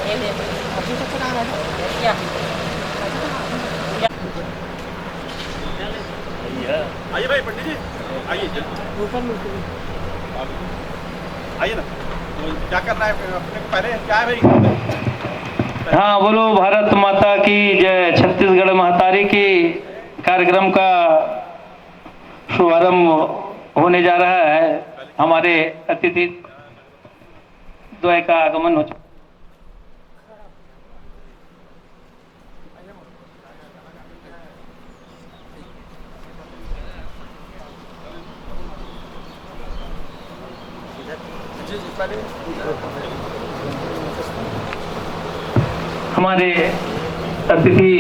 आइए भाई पंडित जी, आइए आइए ना। तो क्या करना है अपने को पहले, क्या है भाई? हाँ, बोलो भारत माता की जय। छत्तीसगढ़ महतारी की कार्यक्रम का शुभारंभ होने जा रहा है। हमारे अतिथि द्वय का आगमन हो चुका। हमारे अतिथि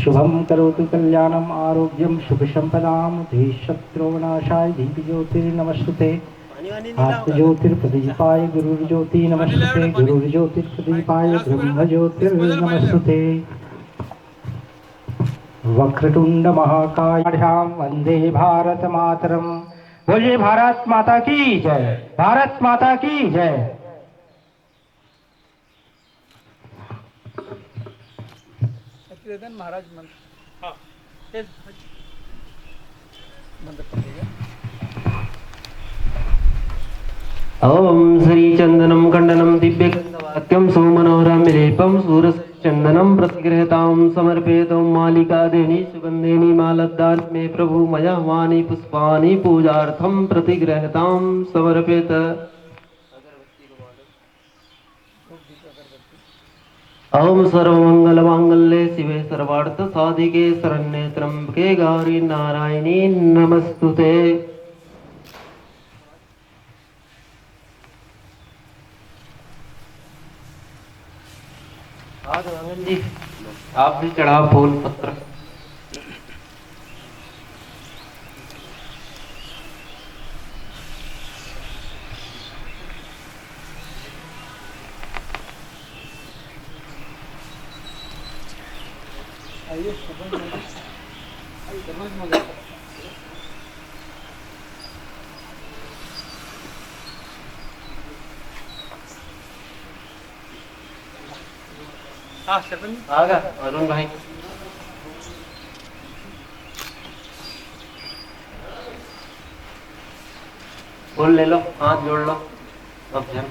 शुभम करोतु कल्याणम आरोग्यम शुभ संपदाम शत्रुविनाशाय दीप ज्योतिर्नमस्तुते आत्मज्योतिर्प्रदीपाय गुरुर्ज्योति नमस्तुते गुरुर्ज्योतिर्प्रदीपाय ब्रह्म ज्योतिर्नमस्तुते वक्रतुंड महाकाय वंदे भारत मातरम। बोलिए भारत माता की जय, भारत माता की जय। महाराज ओम श्री चंदनम खंडनम दिव्य वाक्यम सोमनोहरम विलेपम सूरचंदनम प्रतिगृहताम समर्पयतम मालिका देनी सुगंधेनी मालदान में प्रभु मयमानी पुष्पानि पूजार्थम प्रतिगृहताम समर्पित। ओम सर्वमंगल मांगल्ये शिवे सर्वार्थ साधिके शरण्ये त्र्यंबके गौरी नारायणी नमस्तुते। जी आप भी चढ़ा फूल पत्र। आगा अरुण भाई फूल ले लो, हाथ जोड़ लो सब जन।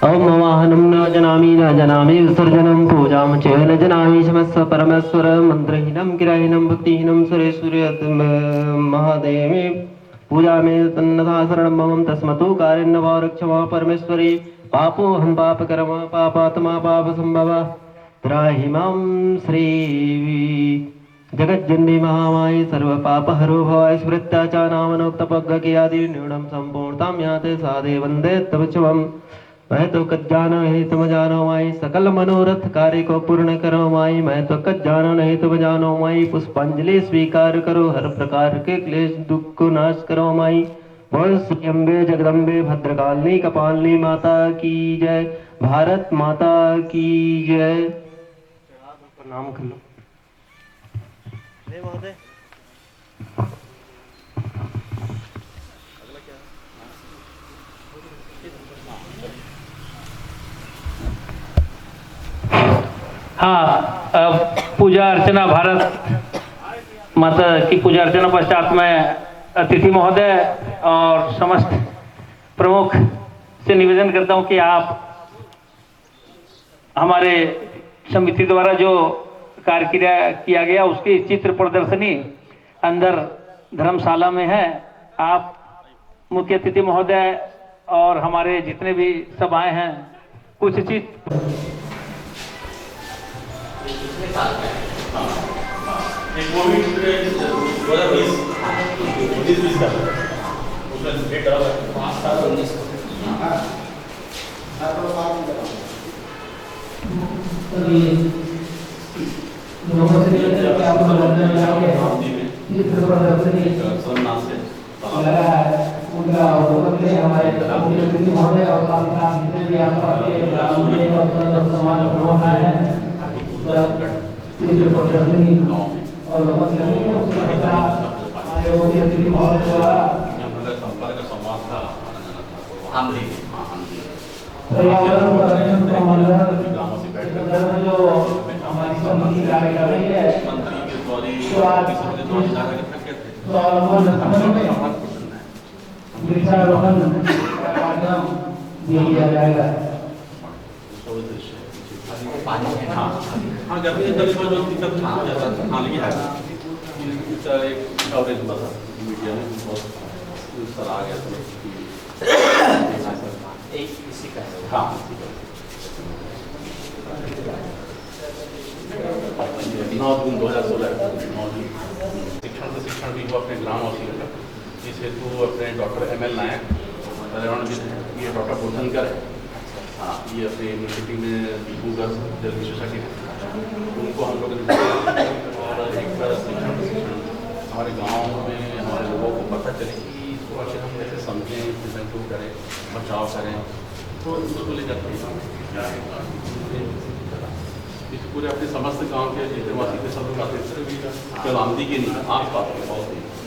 ओम नवाहनम न जनामि विसर्जनम पूजाम च न जनामि समस्त परमेश्वर मंत्रहीनम गिराहीनम भक्तिहीनम सुरेश्वरी महादेवी पूजा में तन्नथा शरणं मम तस्मतु कारिण्यवा रक्षमा परमेश्वरी पापो हम पाप कर्म पापात्मा पाप संभव त्राहि मां श्री जगज्जननी महामाई सर्व पाप हरो भवाय स्मृत्या च नामनोक्तपग्गकियादि न्यूनं संपूर्णतां याते साधे वन्दे तव चवम्। मैं तो कच जानो नहीं तुम जानो माई सकल मनोरथ कार्य को पूर्ण करो माई। मैं तो कच जानो नहीं तुम जानो माई पुष्पांजलि स्वीकार करो हर प्रकार के क्लेश दुख को नाश करो माई। बोल श्री अम्बे जगदम्बे भद्रकालिनी कपालिनी माता की जय, भारत माता की जय। प्रणाम कर लो महोदय। हाँ, पूजा अर्चना भारत माता की पूजा अर्चना पश्चात में अतिथि महोदय और समस्त प्रमुख से निवेदन करता हूं कि आप हमारे समिति द्वारा जो कार्य किया गया उसकी चित्र प्रदर्शनी अंदर धर्मशाला में है। आप मुख्य अतिथि महोदय और हमारे जितने भी सब आए हैं कुछ चित्र चित्र प्रदर्शनी और संपर्क संवाद था गाँव से बैठ कर जो हमारी समिति कार्य कर रही है मंत्री के द्वारा वृक्षारोपण कार्यक्रम दिया जाएगा। हाँ गर्मी में जो दिक्कत हाँ लेकिन है इसका एक कवरेज हुआ था मीडिया में बहुत सर आ गया था एक इसी का है। हाँ 9 जून 2016 शिक्षण से शिक्षण भी हुआ अपने ग्राम वासियों का। इस हेतु अपने डॉक्टर ML नायक पर्यावरणविद हैं, ये डॉक्टर बोधनकर है। हाँ ये अपने यूनिवर्सिटी में भूगर्भ जल विशेषज्ञ हैं, उनको हम लोग और एक शिक्षण हमारे गांव में हमारे लोगों को पता चले कि इसको अगर हम कैसे समझें, प्रिवेंटिव करें, बचाव करें, तो उसको लेकर इस पूरे अपने समस्त गांव के जितने के सब लोग आते थे भी केवल आमदी के नहीं आस पास के बहुत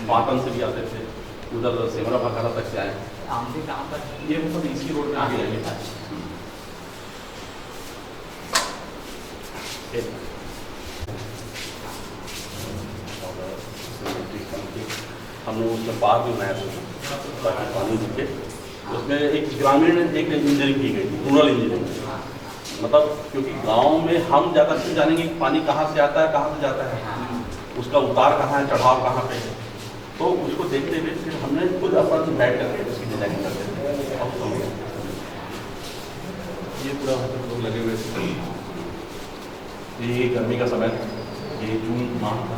पाटन से भी आते थे, उधर सेमरा भखारा तक से आए। आमदी कहाँ पर? ये मतलब इसकी रोड में आगे जाएंगे। हम लोग उसमें पार्क भी बनाया था ताकि पानी दिखे। उसमें एक ग्रामीण एक इंजीनियरिंग की गई थी, रूरल इंजीनियरिंग। मतलब क्योंकि गांव में हम ज़्यादा से जानेंगे कि पानी कहाँ से आता है, कहाँ से जाता है, उसका उतार कहाँ है, चढ़ाव कहाँ पे है, तो उसको देखते हुए फिर हमने खुद अपन बैठ करके उसकी डिजाइन करते थे। ये पूरा लोग लगे हुए थे। ये गर्मी का समय था, ये जून माह था।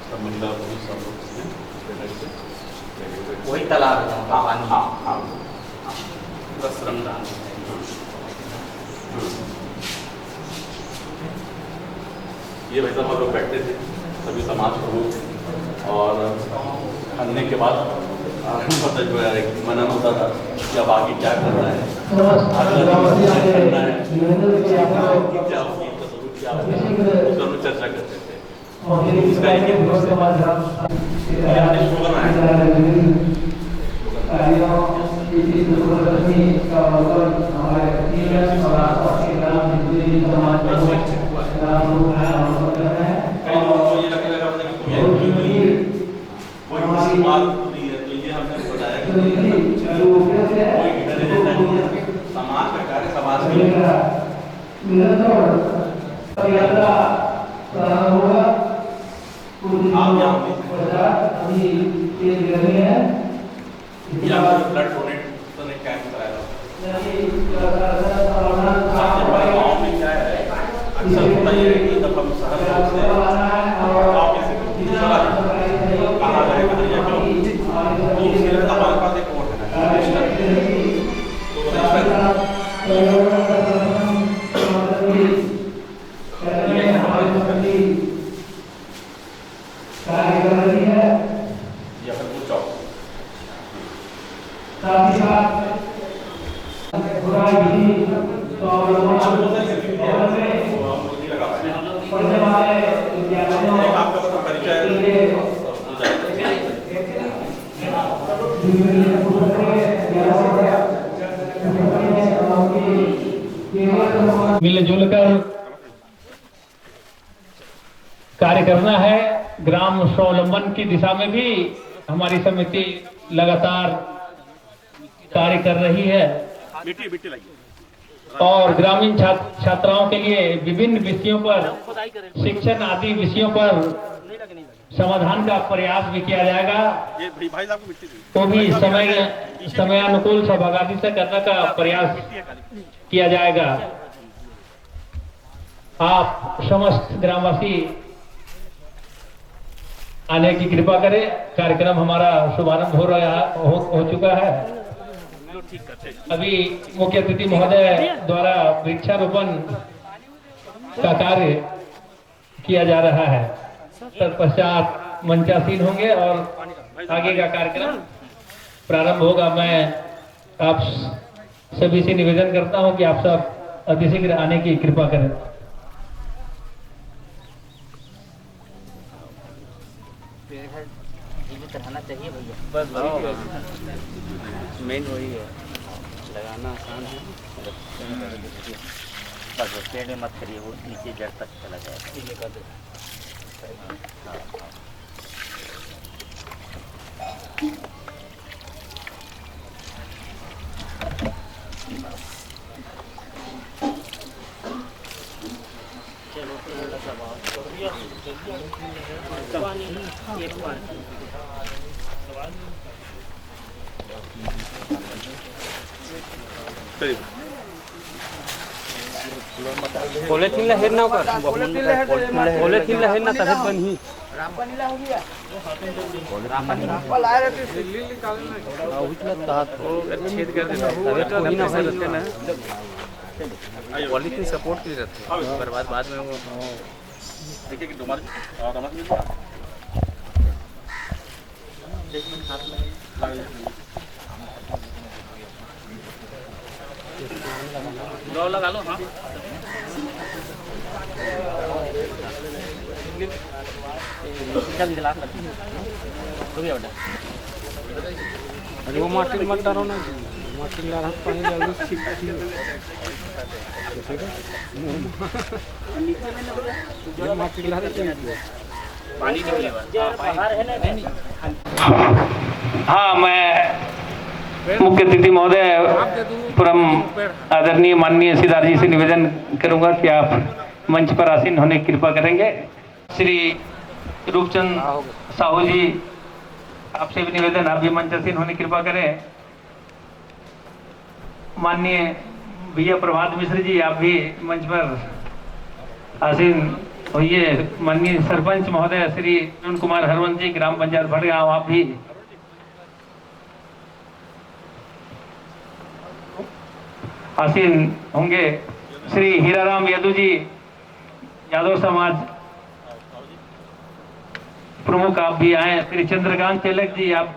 सब महिला पुरुष सब लोग वही तालाब है हाँ हाँ हाँ पूरा श्रमदान। ये भाई साहब हम लोग बैठते थे सभी समाज प्रमुख, और खाने के बाद पता जो है मनन होता था कि अब आगे क्या करना है, उसका हम चर्चा करते थे। इसका एक समाज का कार्य समाज में ब्लड डोनेट कैंप कराया था। गाँव में क्या है अक्सर होता ये है कि जब हम शहर से कहाँ गए कहाँ क्यों, तो उसके लिए हमारे पास एक वोट है मिलजुल कर कार्य करना है। ग्राम स्वावलंबन की दिशा में भी हमारी समिति लगातार कार्य कर रही है और ग्रामीण छात्राओं के लिए विभिन्न विषयों पर शिक्षण आदि विषयों पर समाधान का प्रयास भी किया जाएगा। तो भी समयानुकूल सहभागिता से करने का प्रयास किया जाएगा। आप समस्त ग्रामवासी आने की कृपा करें। कार्यक्रम हमारा शुभारंभ हो चुका है। अभी मुख्य अतिथि महोदय द्वारा वृक्षारोपण का कार्य किया जा रहा है। तत्पश्चात मंचासीन होंगे और आगे का कार्यक्रम प्रारंभ होगा। मैं आप सभी से निवेदन करता हूं कि आप सब अतिशीघ्र आने की कृपा करें। चढ़ाना चाहिए भैया, बस मेन वही है, लगाना आसान है, बस पेड़ में मत करिए, वो नीचे जड़ तक चला जाएगा। पॉलिथीन हेर ना कर, पॉलिथीन हेर ना तब बनी छेद कर देता है, पॉलिथीन सपोर्ट के लिए रहते हैं, बर्बाद बाद में वो देखिए कि दो लगा लो। हाँ अरे वो माटी मत डालो ना, माटी डाला पानी डालो माटी डाला पानी हाँ, मैं मुख्य अतिथि महोदय परम आदरणीय माननीय सिद्धार्थ जी से निवेदन करूंगा कि आप मंच पर आसीन होने की कृपा करेंगे। श्री रूपचंद साहू जी, आपसे भी निवेदन, आप भी मंच आसीन होने की कृपा करें। माननीय भैया प्रभात मिश्र जी, आप भी मंच पर आसीन होइए। माननीय सरपंच महोदय श्री अरुण कुमार हरवंश जी, ग्राम पंचायत भटगांव, आप भी आसीन होंगे। श्री हीराराम यादव जी, यादव समाज प्रमुख, आप भी आए। श्री चंद्रकांत तिलक जी, आप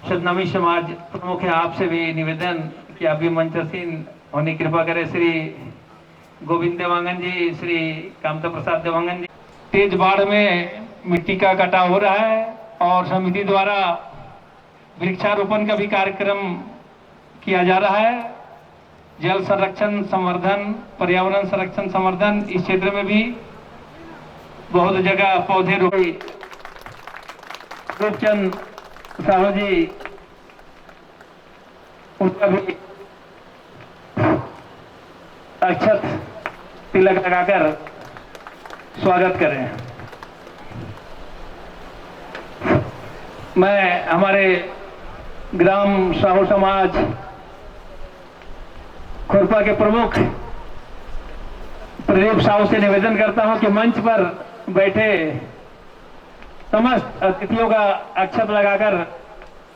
सतनामी समाज प्रमुख है, आपसे भी निवेदन कि आप भी मंच आसीन होने की कृपा करें। श्री गोविंद देवांगन जी, श्री कामता प्रसाद देवांगन जी। तेज बाढ़ में मिट्टी का कटाव हो रहा है और समिति द्वारा वृक्षारोपण का भी कार्यक्रम किया जा रहा है। जल संरक्षण संवर्धन, पर्यावरण संरक्षण संवर्धन, इस क्षेत्र में भी बहुत जगह पौधे रोपे। रूपचंद साहू जी, उनका भी अक्षत तिलक लगाकर स्वागत करें। मैं हमारे ग्राम साहू समाज खुरपा के प्रमुख प्रदीप साहू से निवेदन करता हूं कि मंच पर बैठे समस्त अतिथियों का अक्षत लगाकर,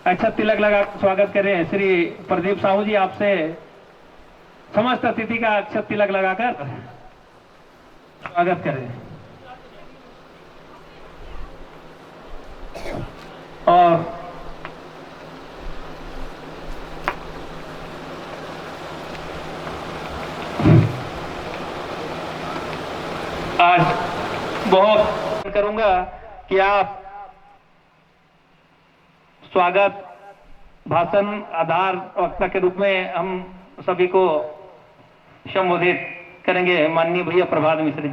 अक्षत तिलक लगाकर स्वागत करें। श्री प्रदीप साहू जी, आपसे समस्त अतिथि का अक्षत तिलक लगाकर स्वागत करें। और आज बहुत करूंगा कि आप स्वागत भाषण आधार वक्ता के रूप में हम सभी को संबोधित करेंगे। माननीय भैया प्रभात मिश्र जी।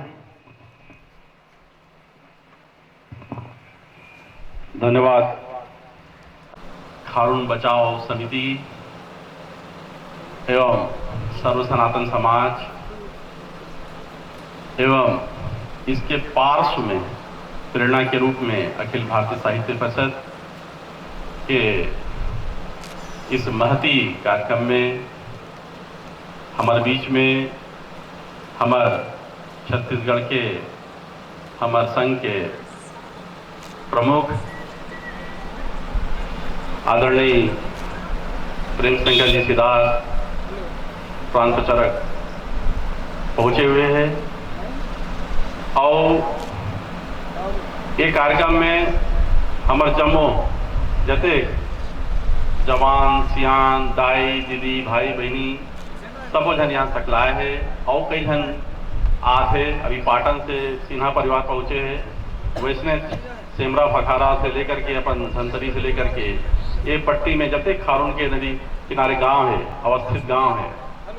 धन्यवाद। खारून बचाओ समिति एवं सर्व सनातन समाज एवं इसके पार्श्व में प्रेरणा के रूप में अखिल भारतीय साहित्य परिषद के इस महती कार्यक्रम में हमारे बीच में हमारे छत्तीसगढ़ के हमारे संघ के प्रमुख आदरणीय प्रेम शंकर जी सिद्धार्थ प्रांत प्रचारक पहुंचे हुए हैं और ये कार्यक्रम में हमारे जम्मो जते जवान सियान दाई दीदी भाई बहनी सब जन यहाँ सकलाए है और कई जन आते अभी पाटन से सिन्हा परिवार पहुँचे हैं, वैसने सेमरा फखारा से लेकर के अपन धनसरी से लेकर के ये पट्टी में जब तक खारून के नदी किनारे गांव है, अवस्थित गांव है,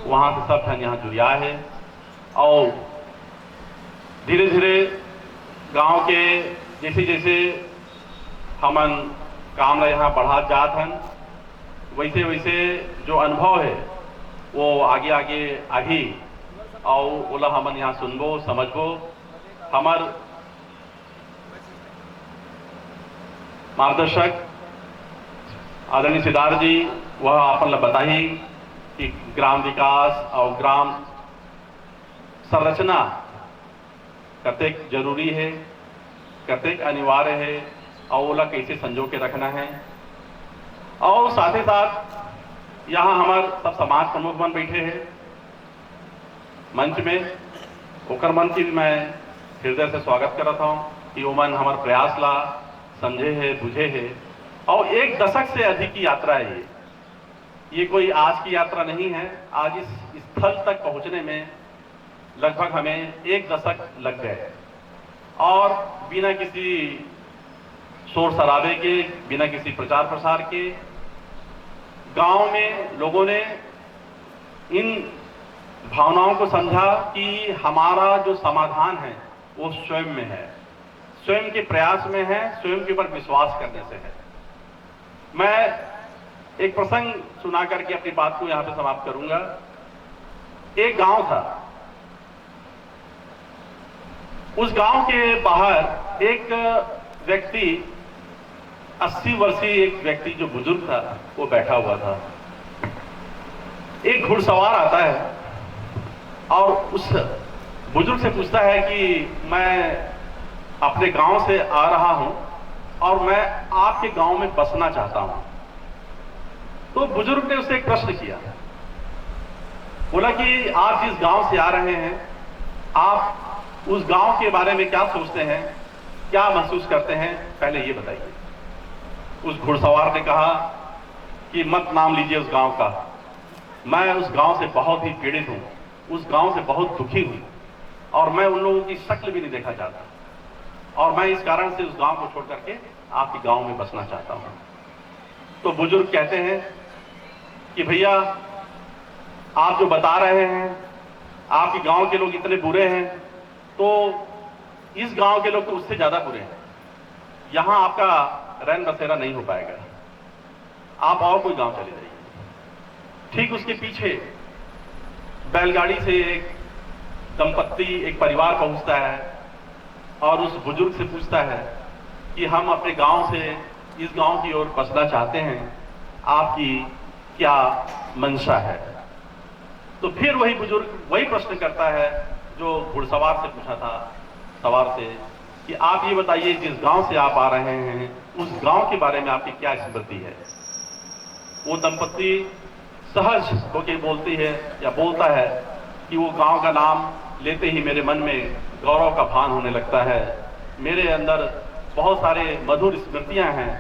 वहाँ से सब जन यहाँ जुड़िया है। और धीरे धीरे गांव के जैसे जैसे हमन काम यहाँ बढ़ा जात हन, वैसे वैसे जो अनुभव है वो आगे आगे आही और बोला हमन यहाँ सुनबो समझबो। हमार मार्गदर्शक आदरणीय सिद्धार्थ जी वह अपन बताही कि ग्राम विकास और ग्राम संरचना कतेक जरूरी है, कतेक अनिवार्य है और ओला कैसे संजो के रखना है। और साथ ही साथ यहाँ हमारे सब समाज प्रमुख मन बैठे हैं मंच में, ओकर मन की भी मैं हृदय से स्वागत करता हूँ कि वो मन हमारे प्रयास ला समझे है, बुझे है। और एक दशक से अधिक की यात्रा है ये कोई आज की यात्रा नहीं है। आज इस स्थल तक पहुँचने में लगभग हमें एक दशक लग गए और बिना किसी शोर शराबे के, बिना किसी प्रचार प्रसार के गांव में लोगों ने इन भावनाओं को समझा कि हमारा जो समाधान है वो स्वयं में है, स्वयं के प्रयास में है, स्वयं के ऊपर विश्वास करने से है। मैं एक प्रसंग सुना करके अपनी बात को यहां पे समाप्त करूंगा। एक गांव था, उस गांव के बाहर एक व्यक्ति 80 वर्षीय एक व्यक्ति जो बुजुर्ग था वो बैठा हुआ था। एक घुड़सवार आता है और उस बुजुर्ग से पूछता है कि मैं अपने गांव से आ रहा हूं और मैं आपके गांव में बसना चाहता हूं। तो बुजुर्ग ने उससे एक प्रश्न किया, बोला कि आप जिस गांव से आ रहे हैं आप उस गांव के बारे में क्या सोचते हैं, क्या महसूस करते हैं, पहले ये बताइए। उस घुड़सवार ने कहा कि मत नाम लीजिए उस गांव का, मैं उस गांव से बहुत ही पीड़ित हूं, उस गांव से बहुत दुखी हूं और मैं उन लोगों की शक्ल भी नहीं देखना चाहता और मैं इस कारण से उस गांव को छोड़ करके आपके गांव में बसना चाहता हूं। तो बुजुर्ग कहते हैं कि भैया आप जो बता रहे हैं आपके गांव के लोग इतने बुरे हैं, तो इस गांव के लोग तो उससे ज्यादा बुरे हैं, यहां आपका रैन बसेरा नहीं हो पाएगा, आप और कोई गांव चले जाइए। ठीक उसके पीछे बैलगाड़ी से एक दंपत्ति, एक परिवार पहुंचता है और उस बुजुर्ग से पूछता है कि हम अपने गांव से इस गांव की ओर बसना चाहते हैं, आपकी क्या मंशा है। तो फिर वही बुजुर्ग वही प्रश्न करता है जो घुड़सवार से पूछा था, सवार से, कि आप ये बताइए जिस गांव से आप आ रहे हैं उस गांव के बारे में आपकी क्या स्मृति है। वो दंपत्ति सहज होकर बोलती है या बोलता है कि वो गांव का नाम लेते ही मेरे मन में गौरव का भान होने लगता है, मेरे अंदर बहुत सारे मधुर स्मृतियां हैं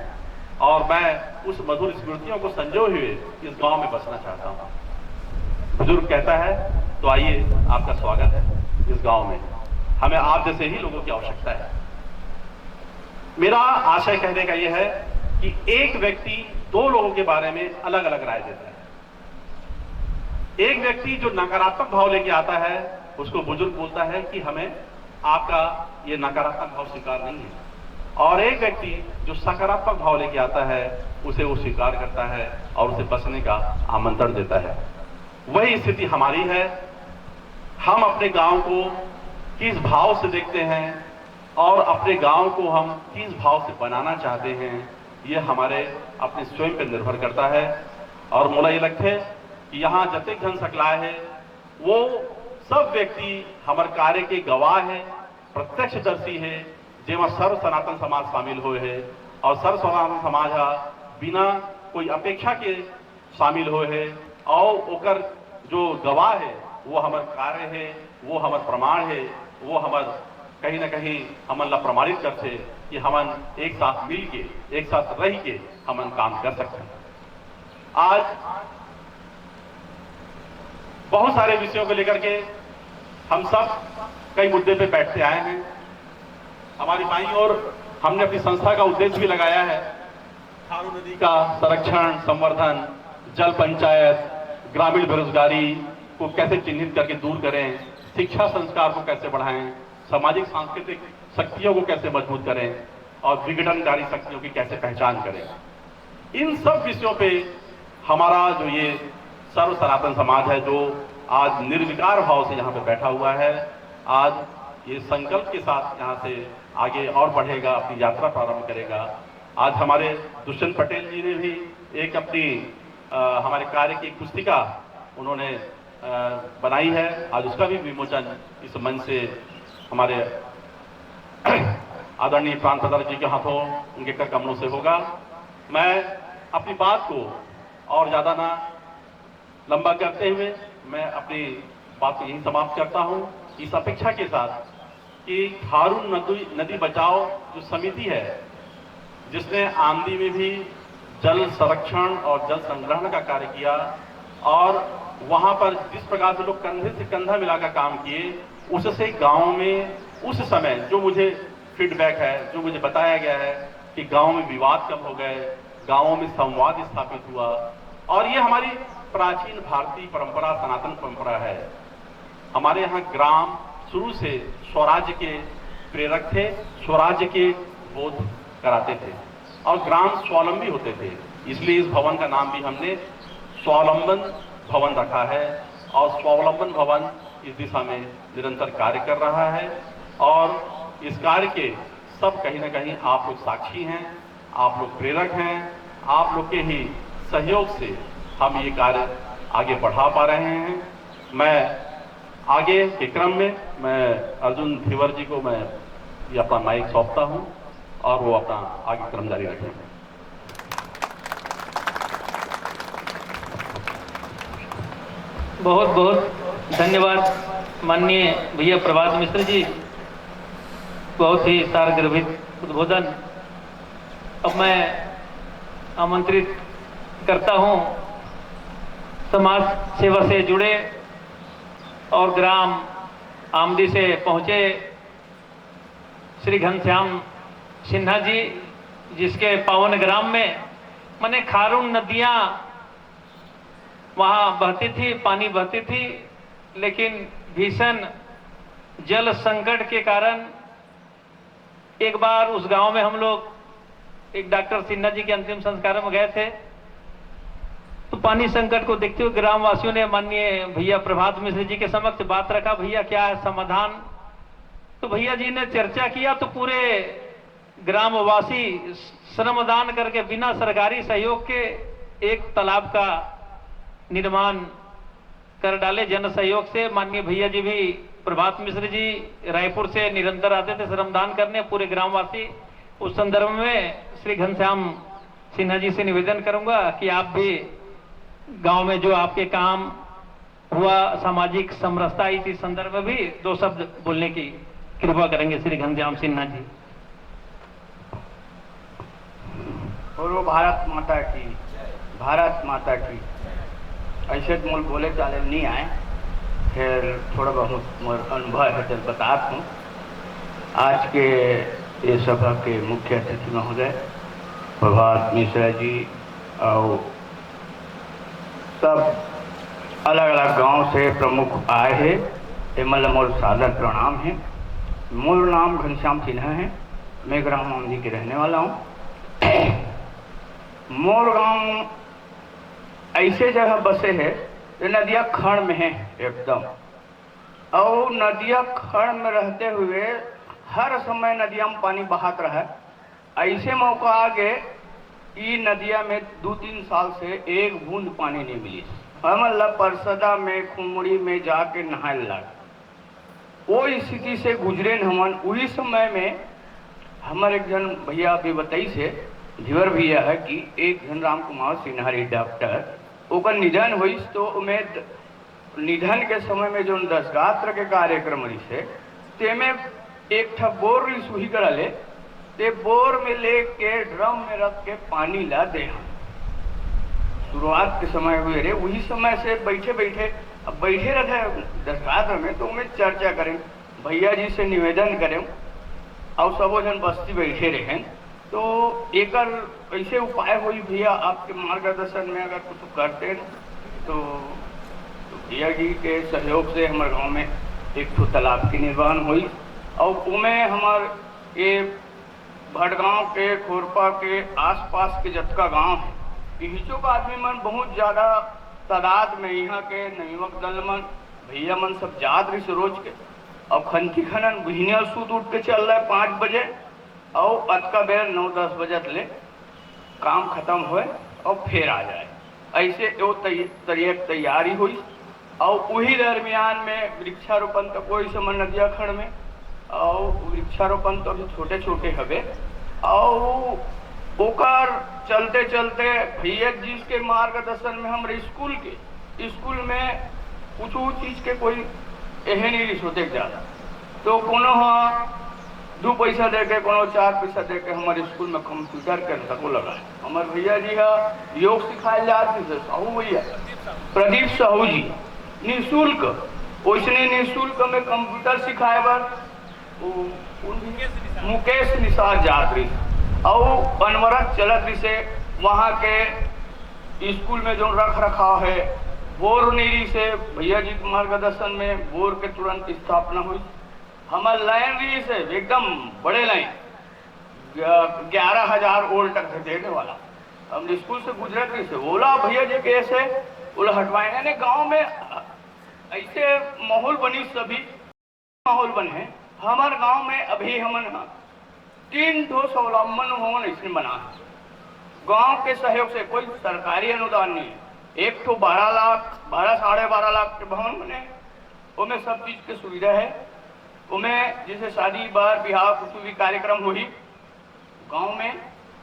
और मैं उस मधुर स्मृतियों को संजोए हुए इस गांव में बसना चाहता हूं। बुजुर्ग कहता है तो आइए, आपका स्वागत है इस गांव में, हमें आप जैसे ही लोगों की आवश्यकता है। मेरा आशय कहने का यह है कि एक व्यक्ति दो लोगों के बारे में अलग अलग राय देता है। एक व्यक्ति जो नकारात्मक भाव लेके आता है उसको बुजुर्ग बोलता है कि हमें आपका ये नकारात्मक भाव स्वीकार नहीं है, और एक व्यक्ति जो सकारात्मक भाव लेके आता है उसे वो स्वीकार करता है और उसे बसने का आमंत्रण देता है। वही स्थिति हमारी है। हम अपने गांव को किस भाव से देखते हैं और अपने गांव को हम किस भाव से बनाना चाहते हैं, ये हमारे अपने स्वयं पर निर्भर करता है। और मोला ये लगता है कि यहाँ जतक जन सकलाए है वो सब व्यक्ति हमारे कार्य के गवाह है, प्रत्यक्षदर्शी है, जेमा सर्व सनातन समाज शामिल हुए है और सर्व सनातन समाज बिना कोई अपेक्षा के शामिल हुए है और ओकर जो गवाह है वो हमारे कार्य है, वो हमारे प्रमाण है, वो हमारे कहीं ना कहीं हमन ला प्रमाणित करते कि हमन एक साथ मिल के, एक साथ रह के हमन काम कर सकते हैं। आज बहुत सारे विषयों को लेकर के हम सब कई मुद्दे पे बैठते आए हैं। हमारी बाईं ओर हमने अपनी संस्था का उद्देश्य भी लगाया है, खारू नदी का संरक्षण, संवर्धन, जल पंचायत, ग्रामीण बेरोजगारी को कैसे चिन्हित करके दूर करें, शिक्षा संस्कार को कैसे बढ़ाएं, सामाजिक सांस्कृतिक शक्तियों को कैसे मजबूत करें और विघटनकारी शक्तियों की कैसे पहचान करें। इन सब विषयों पे हमारा जो ये सर्व सनातन समाज है, जो आज निर्विकार भाव से यहाँ पे बैठा हुआ है, आज ये संकल्प के साथ यहाँ से आगे और बढ़ेगा, अपनी यात्रा प्रारंभ करेगा। आज हमारे दुष्यंत पटेल जी ने भी एक अपनी हमारे कार्य की पुस्तिका उन्होंने बनाई है, आज उसका भी विमोचन इस मंच से हमारे आदरणीय प्रांत प्रधान जी के हाथों, उनके कर कमलों से होगा। मैं अपनी बात को और ज्यादा ना लंबा करते हुए मैं अपनी बात को यही समाप्त करता हूं, इस अपेक्षा के साथ कि खारू नदी बचाओ जो समिति है, जिसने आंधी में भी जल संरक्षण और जल संग्रहण का कार्य किया और वहां पर जिस प्रकार से लोग कंधे से कंधा मिलाकर काम किए, उससे गांव में उस समय जो मुझे फीडबैक है, जो मुझे बताया गया है कि गांव में विवाद कम हो गए, गांवों में संवाद स्थापित हुआ। और ये हमारी प्राचीन भारतीय परंपरा, सनातन परंपरा है। हमारे यहाँ ग्राम शुरू से स्वराज्य के प्रेरक थे, स्वराज्य के बोध कराते थे और ग्राम स्वावलंबी होते थे। इसलिए इस भवन का नाम भी हमने स्वावलंबन भवन रखा है और स्वावलंबन भवन इस दिशा में निरंतर कार्य कर रहा है और इस कार्य के सब कहीं ना कहीं आप लोग साक्षी हैं, आप लोग प्रेरक हैं, आप लोग के ही सहयोग से हम ये कार्य आगे बढ़ा पा रहे हैं। मैं आगे के क्रम में मैं अर्जुन धीवर जी को मैं ये अपना माइक सौंपता हूं और वो अपना आगे क्रम जारी रखेंगे। बहुत बहुत धन्यवाद माननीय भैया प्रभात मिश्र जी, बहुत ही सारगर्भित उद्बोधन। अब मैं आमंत्रित करता हूं समाज सेवा से जुड़े और ग्राम आमदी से पहुंचे श्री घनश्याम सिन्हा जी, जिसके पावन ग्राम में माने खारून नदियां वहां बहती थी, पानी बहती थी, लेकिन भीषण जल संकट के कारण एक बार उस गांव में हम लोग एक डॉक्टर सिन्हा जी के अंतिम संस्कार में गए थे, तो पानी संकट को देखते हुए ग्रामवासियों ने माननीय भैया प्रभात मिश्र जी के समक्ष बात रखा, भैया क्या है समाधान। तो भैया जी ने चर्चा किया तो पूरे ग्रामवासी श्रमदान करके बिना सरकारी सहयोग के एक तालाब का निर्माण कर डाले जन सहयोग से। माननीय भैया जी भी, प्रभात मिश्र जी रायपुर से निरंतर आते थे श्रमदान करने, पूरे ग्रामवासी। उस संदर्भ में श्री घनश्याम सिन्हा जी से निवेदन करूंगा कि आप भी गांव में जो आपके काम हुआ, सामाजिक समरसता, इस संदर्भ में भी दो शब्द बोलने की कृपा करेंगे श्री घनश्याम सिन्हा जी। पूर्व भारत माता की, भारत माता की। ऐसे तो मोल बोले चाले नहीं आए, फिर थोड़ा बहुत मोर अनुभव है तो बताता हूँ। आज के ये सभा के मुख्य अतिथि महोदय प्रभात मिश्रा जी और सब अलग अलग गांव से प्रमुख आए हैं, एमल मोर सादर प्रणाम है। मोर नाम घनश्याम सिन्हा है, मैं ग्राम आमदी के रहने वाला हूँ। मोर गांव ऐसे जगह बसे है जो नदिया खड़ में है एकदम, और नदिया खड़ में रहते हुए हर समय नदिया में पानी बहात रहा है। ऐसे मौका आगे ई नदिया में 2-3 साल से एक बूंद पानी नहीं मिली। हम परसदा में खुमड़ी में जाके नहाए लग, वो स्थिति से गुजरे हमन। वही समय में हमारे एक जन भैया अभी बताई से धीवर भैया है कि एक जन राम कुमार सिन्हारी डॉक्टर ओकर निधन हुई, तो मैं निधन के समय में जो 10 गात्र के कार्यक्रम रही से तेमें एक ठा बोर सुही करा ले, ते बोर में लेके ड्रम में रख के पानी ला दे। शुरुआत के समय हुए रहे, वही समय से बैठे बैठे अब बैठे रहे दरगाह में, तो उमें चर्चा करें, भैया जी से निवेदन करें और सबो जन बस्ती बैठे रहे, तो एक कैसे उपाय हुई भैया आपके मार्गदर्शन में अगर कुछ करते हैं तो भैया जी के सहयोग से हमारे गांव में एक तो तालाब की निर्माण हुई और उमें हमार ये भटगांव के खोरपा के आसपास के जतका गांव है, इहिचो का आदमी मन बहुत ज़्यादा तादाद में यहाँ के नयुवक दल मन भैया मन सब जात रही से रोज के, और खनकी खनन बिहनिया सूत उठ के चल रहा है 5 बजे और अतका बेर 9-10 बजे ले काम खत्म हुए और फिर आ जाए, ऐसे वो तैयारी हुई। और वही दरमियान में वृक्षारोपण तो कोई समय नदिया खड़ में, और वृक्षारोपण तो अभी छोटे छोटे हवे, और ओकर चलते चलते भैया जी के मार्गदर्शन में हमारे स्कूल में कुछ चीज के कोई एहे नहीं सोचे ज्यादा, तो कोनो 2 पैसा दे के कोनो 4 पैसा दे के हमारे स्कूल में कंप्यूटर के तको लगा है। हमारे भैया जी का योग सिखाए जाते थे साहू भैया प्रदीप साहू जी निःशुल्क, वैसने निःशुल्क में कंप्यूटर सिखाए बार मुकेश निसार जात रही और अनवरत चलत रही से वहाँ के स्कूल में जो रख रखाव है बोर नीरी से भैया जी के मार्गदर्शन में बोर के तुरंत स्थापना हुई। हमारे लाइन रही से एकदम बड़े लाइन 11,000 वोल्ट तक देने वाला, हम स्कूल से गुजरत रही से बोला भैया जी कैसे बोला हटवाएंगे नहीं, गाँव में ऐसे माहौल बनी, सभी माहौल बने। हमारे गांव में अभी हमन 3 स्वावलंबन भवन इसने बना है, गांव के सहयोग से, कोई सरकारी अनुदान नहीं है। एक तो 12 लाख 12-12.5 लाख के भवन बने, उनमें सब चीज की सुविधा है, उनमें जैसे शादी बार बिहार कुछ भी कार्यक्रम हुई गांव में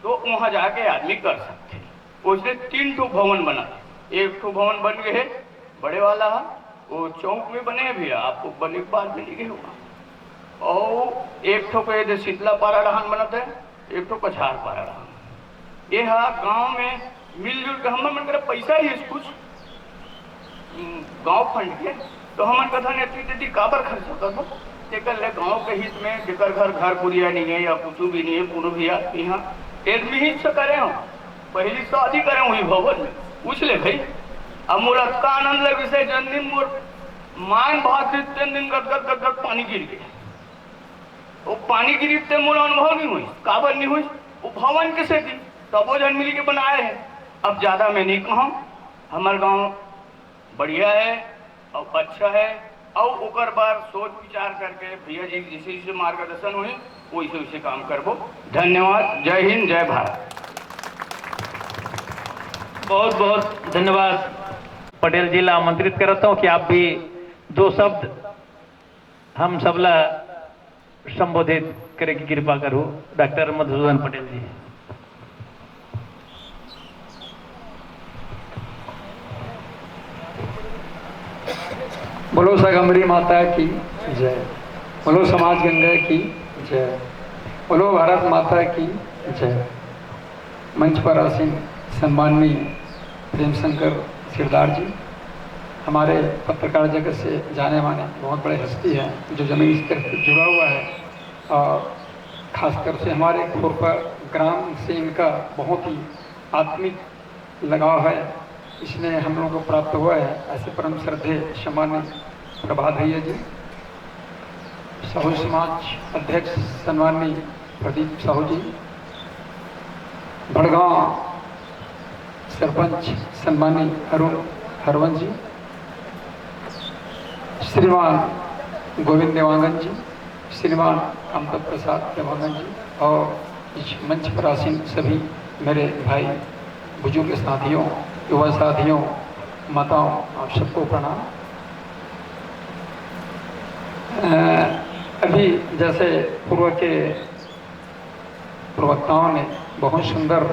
तो वहां जाके आदमी कर सकते हैं। उसने 3 भवन बना, एक भवन बन गए बड़े वाला है, वो चौक में बने भी, आपको बने के बाद में नहीं होगा, और एक को शीतला पारा रहन बनत है, एक तो कछार पारा रहन। ये गांव में मिलजुल के हम मन कर पैसा ही कुछ गांव फंड के, तो हमन कथा नेतृत्व काबर खर्च कर ले गांव के हित में, जेकर घर पुरिया नहीं है या कुछ भी नहीं है, कोनो भी यहाँ एक भी हित से करे हो, पहली शादी करे हुई भवन में पूछ ले भाई। अब मोर अतका आनंद लगे से जन्म मोर मान भात दिन गदगद पानी गिर गया, वो पानी गिरते मोर अनुभव नहीं हुई, काबर नहीं हुई, वो भवन के से तबो जन मिली के बनाए हैं। अब ज्यादा मैं नहीं कहूँ, हमारे गांव बढ़िया है और अच्छा है, और ओकर बार सोच विचार करके भैया जी जैसे जैसे मार्गदर्शन हुई वैसे वैसे काम करबो। धन्यवाद, जय हिंद, जय भारत। बहुत बहुत धन्यवाद। पटेल जी ला आमंत्रित करता हूँ कि आप भी 2 शब्द हम सबला संबोधित करे की कृपा करो। डॉक्टर मधुसूदन पटेल जी। बोलो सगमरी माता की जय, बोलो समाज गंगा की जय, बोलो भारत माता की जय। मंच पर आसीन सम्माननीय प्रेम शंकर सिरदार जी हमारे पत्रकार जगत से जाने माने बहुत बड़े हस्ती हैं, जो जमीन स्तर से जुड़ा हुआ है, और खासकर से हमारे खोरपा ग्राम से इनका बहुत ही आत्मिक लगाव है, इसलिए हम लोगों को प्राप्त हुआ है। ऐसे परम श्रद्धेय सम्मानित प्रभात भैया जी, साहू समाज अध्यक्ष सम्माननीय प्रदीप साहू जी, भड़गांव सरपंच सम्माननीय अरुण हरवंश जी, श्रीमान गोविंद देवांगन जी, श्रीमान अमृत प्रसाद देवांगन जी, और इस मंच पर आसीन सभी मेरे भाई बुजुर्ग साथियों, युवा साथियों, माताओं, आप सबको प्रणाम। अभी जैसे पूर्व के प्रवक्ताओं ने बहुत सुंदर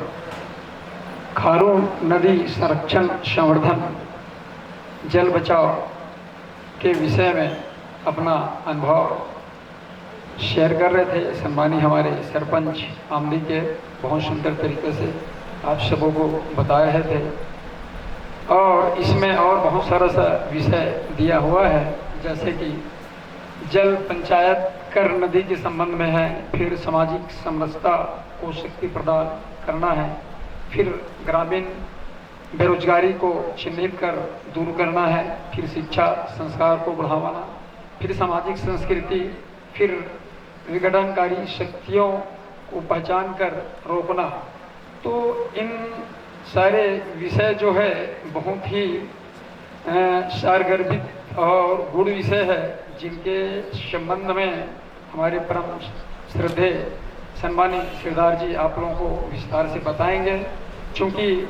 खारून नदी संरक्षण संवर्धन जल बचाव के विषय में अपना अनुभव शेयर कर रहे थे। सम्मानीय हमारे सरपंच आमदी के बहुत सुंदर तरीके से आप सबों को बता रहे थे। और इसमें और बहुत सारा सा विषय दिया हुआ है, जैसे कि जल पंचायत कर नदी के संबंध में है, फिर सामाजिक समरसता को शक्ति प्रदान करना है, फिर ग्रामीण बेरोजगारी को चिन्हित कर दूर करना है, फिर शिक्षा संस्कार को बढ़ावाना, फिर सामाजिक संस्कृति, फिर विघटनकारी शक्तियों को पहचान कर रोकना। तो इन सारे विषय जो है बहुत ही सारगर्भित और गूढ़ विषय है, जिनके संबंध में हमारे परम श्रद्धेय सम्मानित सरदार जी आप लोगों को विस्तार से बताएंगे। क्योंकि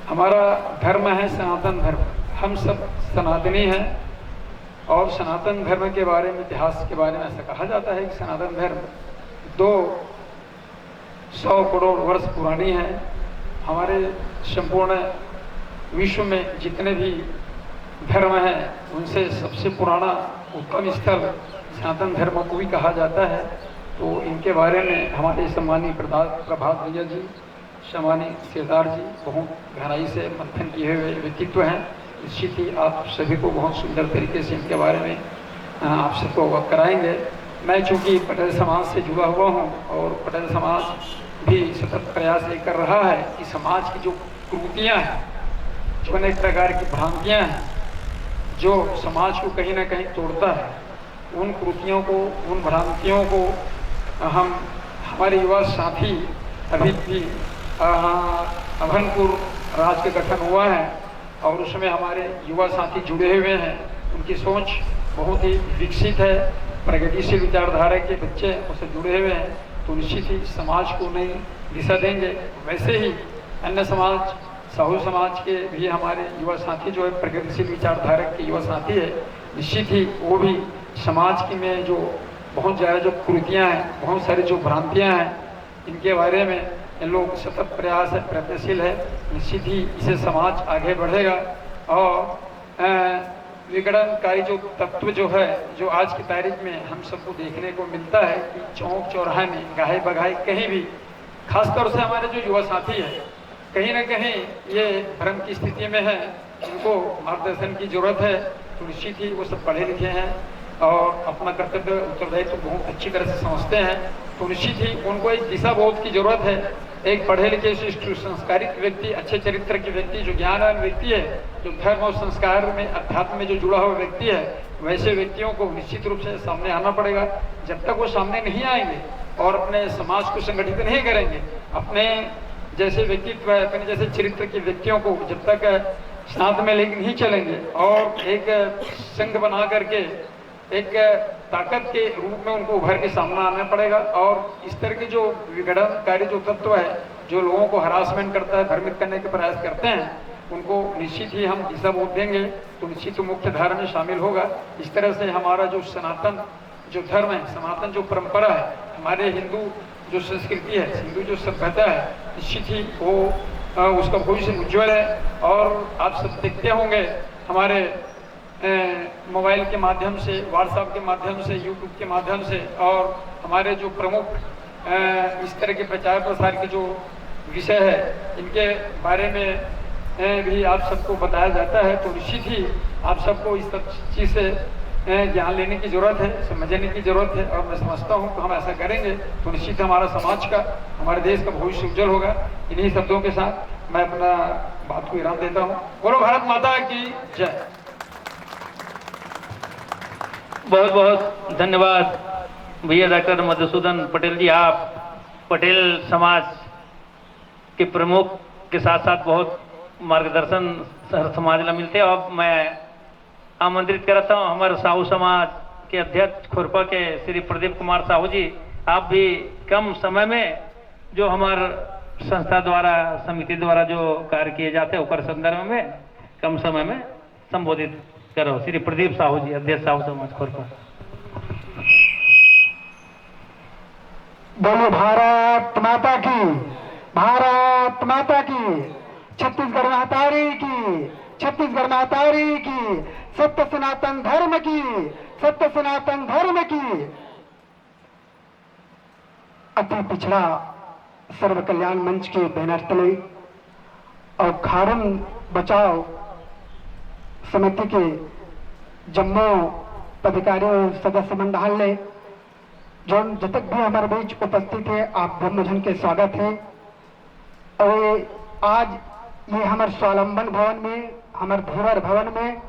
हमारा धर्म है सनातन धर्म, हम सब सनातनी हैं, और सनातन धर्म के बारे में, इतिहास के बारे में ऐसा कहा जाता है कि सनातन धर्म 200 करोड़ वर्ष पुरानी है। हमारे संपूर्ण विश्व में जितने भी धर्म हैं उनसे सबसे पुराना उत्तम स्थल सनातन धर्म को भी कहा जाता है। तो इनके बारे में हमारे सम्मानीय प्रभात भैया जी, सम्मानीय सरदार जी बहुत गहराई से मंथन किए हुए व्यक्तित्व हैं। निश्चित ही आप सभी को बहुत सुंदर तरीके से इनके बारे में आप सबको अवगत कराएंगे। मैं चूँकि पटेल समाज से जुड़ा हुआ हूँ और पटेल समाज भी सतत प्रयास ये कर रहा है कि समाज की जो कुरीतियाँ हैं, जो अनेक प्रकार की भ्रांतियाँ हैं, जो समाज को कहीं ना कहीं तोड़ता है, उन कुरीतियों को, उन भ्रांतियों को हम, हमारे युवा साथी अभी भी अभनपुर राज्य का गठन हुआ है और उसमें हमारे युवा साथी जुड़े हुए हैं। उनकी सोच बहुत ही विकसित है, प्रगतिशील विचारधारा के बच्चे उससे जुड़े हुए हैं, तो निश्चित ही समाज को नई दिशा देंगे। वैसे ही अन्य समाज, साहू समाज के भी हमारे युवा साथी जो है प्रगतिशील विचारधारा के युवा साथी है, निश्चित ही वो भी समाज की में जो बहुत ज़्यादा जो कुरीतियाँ हैं, बहुत सारी जो भ्रांतियाँ हैं, इनके बारे में इन लोग सतत प्रयास है, प्रयत्नशील है। निश्चित ही इसे समाज आगे बढ़ेगा। और विघटनकारी जो तत्व जो है, जो आज की तारीख में हम सबको देखने को मिलता है कि चौक चौराहे में गाहे बगाहे कहीं भी, खासतौर से हमारे जो युवा साथी है, कहीं ना कहीं ये भ्रम की स्थिति में है, उनको मार्गदर्शन की जरूरत है। तो निश्चित ही वो सब पढ़े लिखे हैं और अपना कर्तव्य उत्तरदायित्व तो बहुत अच्छी तरह से समझते हैं। तो निश्चित ही उनको एक दिशा बोध की जरूरत है। एक पढ़े लिखे संस्कारित व्यक्ति, अच्छे चरित्र के व्यक्ति, जो ज्ञानवान व्यक्ति है, जो धर्म और संस्कार में, अध्यात्म में जो जुड़ा हुआ व्यक्ति है, वैसे व्यक्तियों को निश्चित रूप से सामने आना पड़ेगा। जब तक वो सामने नहीं आएंगे और अपने समाज को संगठित नहीं करेंगे, अपने जैसे व्यक्तित्व, अपने जैसे चरित्र के व्यक्तियों को जब तक साथ में लेकर नहीं चलेंगे और एक संघ बना करके एक ताकत के रूप में उनको उभर के सामना आना पड़ेगा। और इस तरह के जो विघटनकारी जो तत्व है, जो लोगों को हरासमेंट करता है, भ्रमित करने के प्रयास करते हैं, उनको निश्चित ही हम दिशा बोध देंगे तो निश्चित मुख्य धारा में शामिल होगा। इस तरह से हमारा जो सनातन जो धर्म है, सनातन जो परंपरा है, हमारे हिंदू जो संस्कृति है, हिंदू जो सभ्यता है, निश्चित ही वो उसका भविष्य उज्ज्वल है। और आप सब देखते होंगे हमारे मोबाइल के माध्यम से, व्हाट्सएप के माध्यम से, यूट्यूब के माध्यम से, और हमारे जो प्रमुख इस तरह के प्रचार प्रसार के जो विषय है, इनके बारे में भी आप सबको बताया जाता है। तो निश्चित ही आप सबको इस चीज़ से ज्ञान लेने की ज़रूरत है, समझने की ज़रूरत है। और मैं समझता हूँ कि हम ऐसा करेंगे तो निश्चित हमारा समाज का, हमारे देश का भविष्य उज्जवल होगा। इन्हीं शब्दों के साथ मैं अपना बात को विराम देता हूँ। बोलो भारत माता की जय। बहुत बहुत धन्यवाद भैया डॉक्टर मधुसूदन पटेल जी। आप पटेल समाज के प्रमुख के साथ साथ बहुत मार्गदर्शन हर समाज में मिलते हैं। अब मैं आमंत्रित करता हूँ हमारे साहू समाज के अध्यक्ष खुरपा के श्री प्रदीप कुमार साहू जी, आप भी कम समय में जो हमारे संस्था द्वारा, समिति द्वारा जो कार्य किए जाते हैं उकर संदर्भ में कम समय में संबोधित करो। श्री प्रदीप साहू जी, अध्यक्ष साहू समाज खुरपा। बोलो भारत माता की, भारत माता की, छत्तीसगढ़ महतारी की, छत्तीसगढ़ महतारी की, सत्य सनातन धर्म की, सत्य सनातन धर्म की। अति पिछड़ा सर्व कल्याण मंच के बैनर तले और खारन बचाओ समिति के जम्मू पदाधिकारी और सदस्य मंडल ने जो जतक भी हमारे बीच उपस्थित है, आप ब्रह्मजन के स्वागत है। और आज ये हमारे स्वावलंबन भवन में, हमारे धीवर भवन में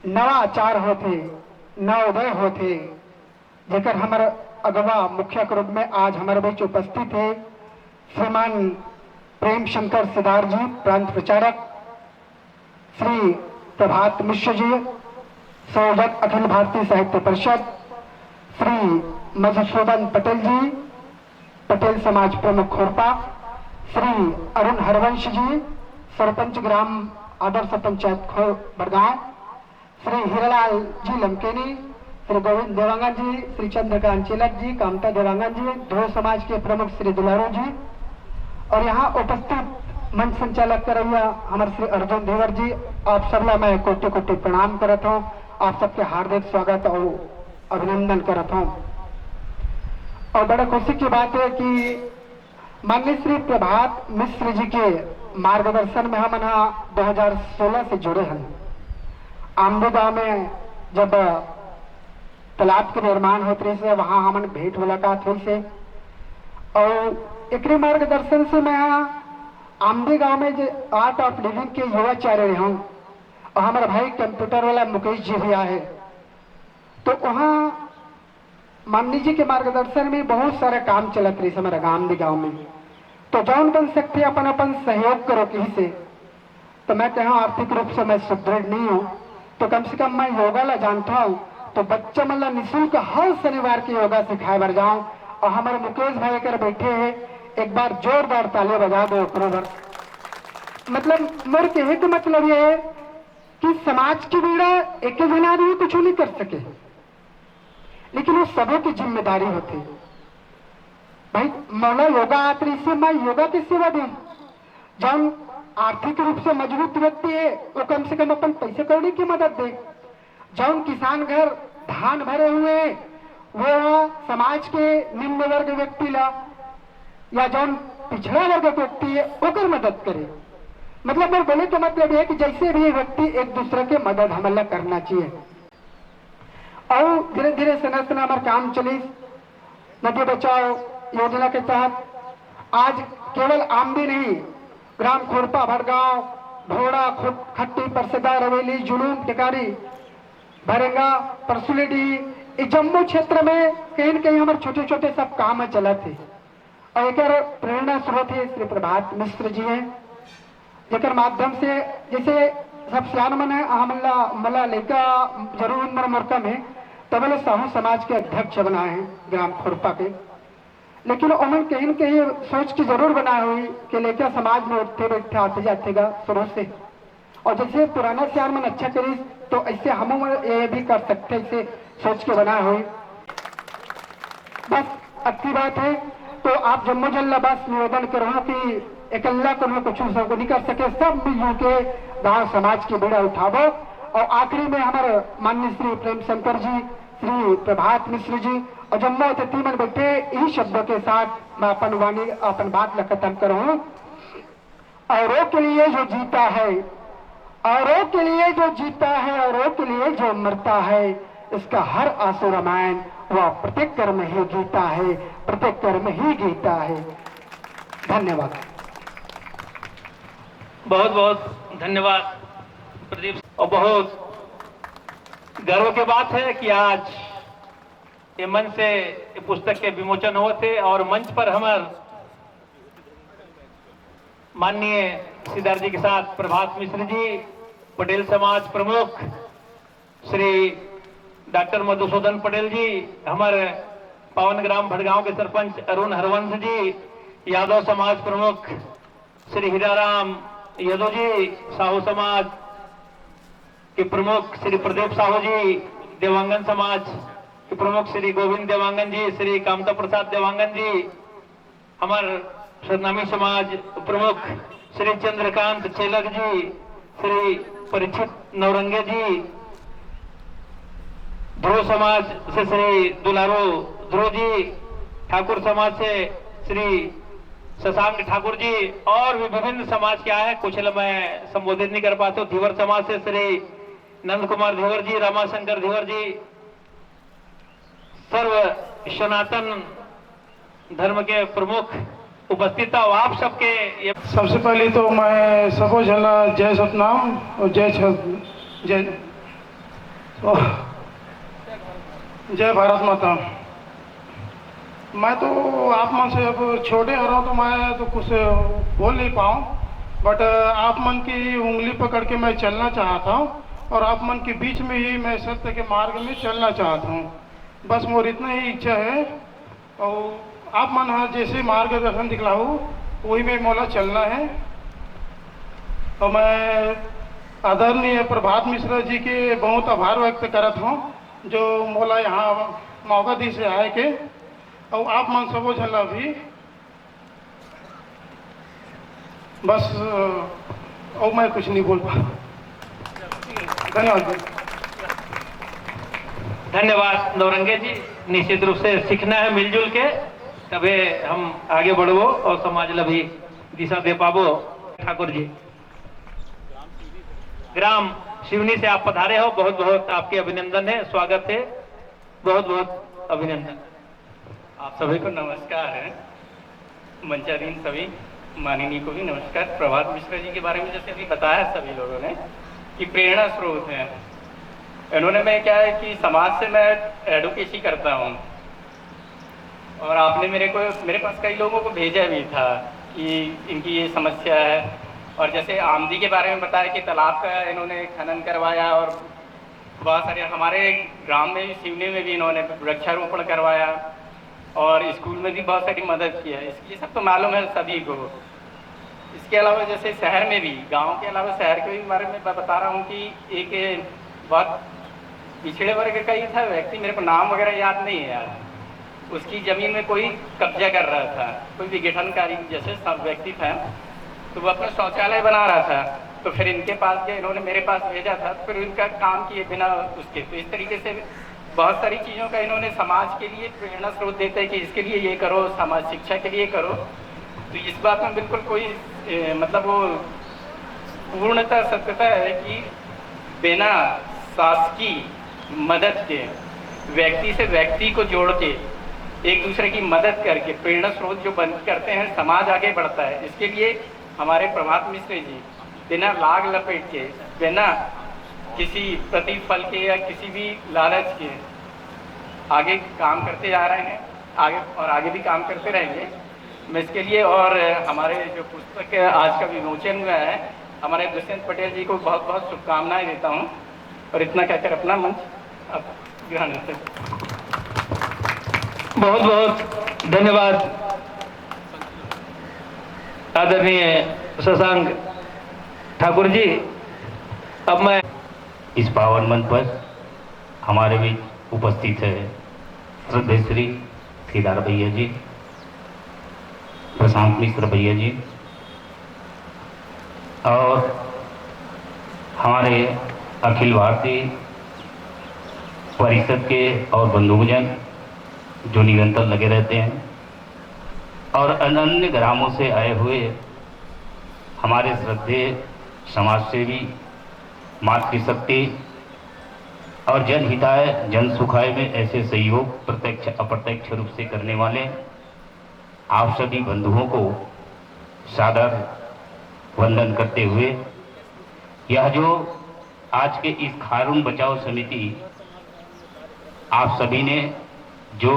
नवा आचार होते, नवोदय होते, जेकर हमारे अगवा मुख्य रूप में आज हमारे बीच उपस्थित है श्रीमान प्रेम शंकर सिदार जी, प्रांत प्रचारक, श्री प्रभात मिश्र जी, संयोजक अखिल भारतीय साहित्य परिषद, श्री मधुसूदन पटेल जी, पटेल समाज प्रमुख खोरपा, श्री अरुण हरवंश जी, सरपंच ग्राम आदर्श पंचायत बड़गांव, श्री हीरालाल जी लमकेनी, श्री गोविंद देवांगन जी, श्री चंद्रकांत चिलक जी, कामता देवांगन जी, ध्रुव समाज के प्रमुख श्री दुलारो जी, और यहाँ उपस्थित मंच संचालक करैया हमारे श्री अर्जुन देवर जी, आप सबला मैं कोटि कोटि प्रणाम करत हूँ। आप सबके हार्दिक स्वागत और अभिनंदन करत हूँ। और बड़ा खुशी की बात है कि माननीय श्री प्रभात मिश्र जी के मार्गदर्शन में हम 2016 से जुड़े हैं। आमदो गांव में जब तालाब के निर्माण होते से वहां हम भेंट मुलाकात हुई से, और एक मार्गदर्शन से मैं आमदे गांव में जो आर्ट ऑफ लिविंग के युवाचार्य हूँ, और हमारा भाई कंप्यूटर वाला मुकेश जी भी आए, तो वहाँ माननी जी के मार्गदर्शन में बहुत सारे काम चलत रही हमारा आमदे गांव में। तो जौन बन सकते अपन अपन सहयोग करो कहीं से। तो मैं कहूँ आर्थिक रूप से मैं सुदृढ़ नहीं हूँ, तो कम से कम मैं योगा ला जानता हूँ, तो बच्चा मतलब निःशुल्क हर शनिवार के योगा सिखाए बर जाऊं। और हमारे मुकेश भाई कर बैठे हैं, एक बार जोरदार ताली बजा दो बराबर। मतलब मेरे कहे का मतलब ये है कि समाज की बीड़ा एक जना आदमी कुछ नहीं कर सके, लेकिन वो सबों की जिम्मेदारी होती। भाई मौला योगा आत्री से मैं योगा की सेवा दूं। जब आर्थिक रूप से मजबूत व्यक्ति है वो कम से कम अपन पैसे कौड़ी की मदद दे। जौन किसान घर धान भरे हुए वो समाज के निम्न वर्ग व्यक्ति ला या जौन पिछड़ा वर्ग व्यक्ति है ओकर मदद करे। मतलब मैं बोले तो मतलब है कि जैसे भी व्यक्ति एक दूसरे के मदद हमला करना चाहिए। और धीरे धीरे संरचना हमारा काम चली। नदी बचाओ योजना के तहत आज केवल आमदी नहीं, ग्राम खोरपा, भड़गांव, ढोड़ा, खट्टी, परसेदा, रवेली, जुलूम, टिकारी, भरेंगा, परसुलेडी, इस जम्मू क्षेत्र में कहीं न कहीं हमारे छोटे छोटे सब काम चला थे। और एक प्रेरणा स्रोत है श्री प्रभात मिश्र जी है, जेकर माध्यम से जैसे सब सियान मन है हमला मला लेका जरूर उम्र मोर्चा में तबले साहू समाज के अध्यक्ष बनाए हैं ग्राम खोरपा के। लेकिन उन्होंने कहीं न कहीं सोच की जरूर बनाई हुई कि लेकर समाज में उठते बैठते आते जातेगा शुरू से। और जैसे पुराना सियान मन अच्छा करी तो ऐसे हम ये भी कर सकते, ऐसे सोच के बनाए हुई। बस अच्छी बात है। तो आप जम्मू जल्ला बस निवेदन करो कि इकल्ला को कुछ सबको नहीं कर सके, सब मिलजुल के गांव समाज की बेड़ा उठावो। और आखिरी में हमारे माननीय श्री प्रेम शंकर जी, श्री प्रभात मिश्र जी और जम्मू अतिथि मन बैठे, इन्हीं शब्दों के साथ मैं अपन वाणी अपन बात खत्म करूं। औरों के लिए जो जीता है, औरों के लिए जो जीता है, औरों के लिए जो मरता है, इसका हर आंसू रामायण वह प्रत्येक कर्म ही गीता है, प्रत्येक कर्म ही गीता है। धन्यवाद। बहुत बहुत धन्यवाद प्रदीप। और बहुत गर्व की बात है कि आज ये मंच से ये पुस्तक के विमोचन हुए थे और मंच पर हमारे माननीय सिद्धार्थ जी के साथ प्रभात मिश्र जी, पटेल समाज प्रमुख श्री डॉक्टर मधुसूदन पटेल जी, हमारे पावन ग्राम भड़गांव के सरपंच अरुण हरवंश जी, यादव समाज प्रमुख श्री हीराराम यादव जी, साहू समाज के प्रमुख श्री प्रदीप साहू जी, देवांगन समाज के प्रमुख श्री गोविंद देवांगन जी, श्री कामता प्रसाद देवांगन जी, हमारे सरनामी समाज प्रमुख श्री चंद्रकांत चेलक जी, श्री परीक्षित नवरंगे जी, ध्रुव समाज से श्री दुलारो ध्रुव जी, ठाकुर समाज से श्री शशांक ठाकुर जी और भी विभिन्न समाज के आए हैं। कुछ मैं संबोधित नहीं कर पाता हूँ। धीवर समाज से श्री नंद कुमार धीवर जी, रामाशंकर धीवर जी, सर्व सनातन धर्म के प्रमुख उपस्थित था। आप सबके ये सबसे पहले तो मैं सबको झला जय सतनाम और जय भारत माता। मैं तो आप मन से अब छोटे हो रहा हूँ तो मैं तो कुछ बोल नहीं पाऊँ, बट आप मन की उंगली पकड़ के मैं चलना चाहता हूँ और आप मन के बीच में ही मैं सत्य के मार्ग में चलना चाहता हूँ। बस मोर इतना ही इच्छा है और आप मन हाँ जैसे मार्गदर्शन दिखलाओ वही में मोला चलना है। और मैं आदरणीय प्रभात मिश्रा जी के बहुत आभार व्यक्त करत हूँ जो मोला यहाँ मौका दी से आए के। और आप मन सबो झला भी बस और मैं कुछ नहीं बोल पा। धन्यवाद। धन्यवाद नौरंगे जी। निश्चित रूप से सीखना है मिलजुल के, तबे हम आगे बढ़ो और समाज ला भी दिशा दे पाबो। ठाकुर जी, ग्राम शिवनी से आप पधारे हो, बहुत बहुत आपके अभिनंदन है, स्वागत है, बहुत बहुत अभिनंदन। आप सभी को नमस्कार है। मंचाधीन सभी माननीय को भी नमस्कार। प्रभात मिश्रा जी के बारे में जैसे अभी बताया सभी लोगों ने कि प्रेरणा स्रोत है इन्होंने। मैं क्या है कि समाज से मैं एडवोकेसी करता हूँ और आपने मेरे पास कई लोगों को भेजा भी था कि इनकी ये समस्या है। और जैसे आमदी के बारे में बताया कि तालाब का इन्होंने खनन करवाया और बहुत सारे हमारे ग्राम में भी सिवनी में भी इन्होंने वृक्षारोपण करवाया और स्कूल में भी बहुत सारी मदद की है। ये सब तो मालूम है सभी को। इसके अलावा जैसे शहर में भी, गांव के अलावा शहर के भी बारे में बता रहा हूँ कि एक बहुत पिछड़े वर्ग का ही था व्यक्ति, मेरे को नाम वगैरह याद नहीं है यार, उसकी ज़मीन में कोई कब्जा कर रहा था, कोई विघटनकारी जैसे सब व्यक्ति था, तो वो अपना शौचालय बना रहा था। तो फिर इनके पास गए, इन्होंने मेरे पास भेजा था, फिर इनका काम किए बिना उसके। तो इस तरीके से बहुत सारी चीज़ों का इन्होंने समाज के लिए प्रेरणा स्रोत देते हैं कि इसके लिए ये करो, समाज शिक्षा के लिए करो। तो इस बात में बिल्कुल कोई मतलब वो पूर्णतः सत्यता है कि बिना शासकीय मदद के, व्यक्ति से व्यक्ति को जोड़ के, एक दूसरे की मदद करके प्रेरणा स्रोत जो बंद करते हैं, समाज आगे बढ़ता है। इसके लिए हमारे प्रभात मिश्र जी बिना लाग लपेट के, बिना किसी प्रतिफल के या किसी भी लालच के आगे काम करते जा रहे हैं, आगे भी काम करते रहेंगे। मैं इसके लिए और हमारे जो पुस्तक आज का विमोचन हुआ है, हमारे दुष्यंत पटेल जी को बहुत बहुत शुभकामनाएं देता हूँ और इतना कहकर अपना मंच अब ग्रहण करते हैं। बहुत बहुत धन्यवाद आदरणीय शशांक ठाकुर जी। अब मैं इस पावन मंच पर हमारे बीच उपस्थित है श्रद्धेय श्री केदार भैया जी, प्रशांत मिश्र भैया जी और हमारे अखिल भारतीय परिषद के और बंधुजन जो निरंतर लगे रहते हैं, और अन्य ग्रामों से आए हुए हमारे श्रद्धेय समाज सेवी, मातृशक्ति और जनहिताय जन सुखाय में ऐसे सहयोग प्रत्यक्ष अप्रत्यक्ष रूप से करने वाले आप सभी बंधुओं को सादर वंदन करते हुए, यह जो आज के इस खारून बचाओ समिति आप सभी ने जो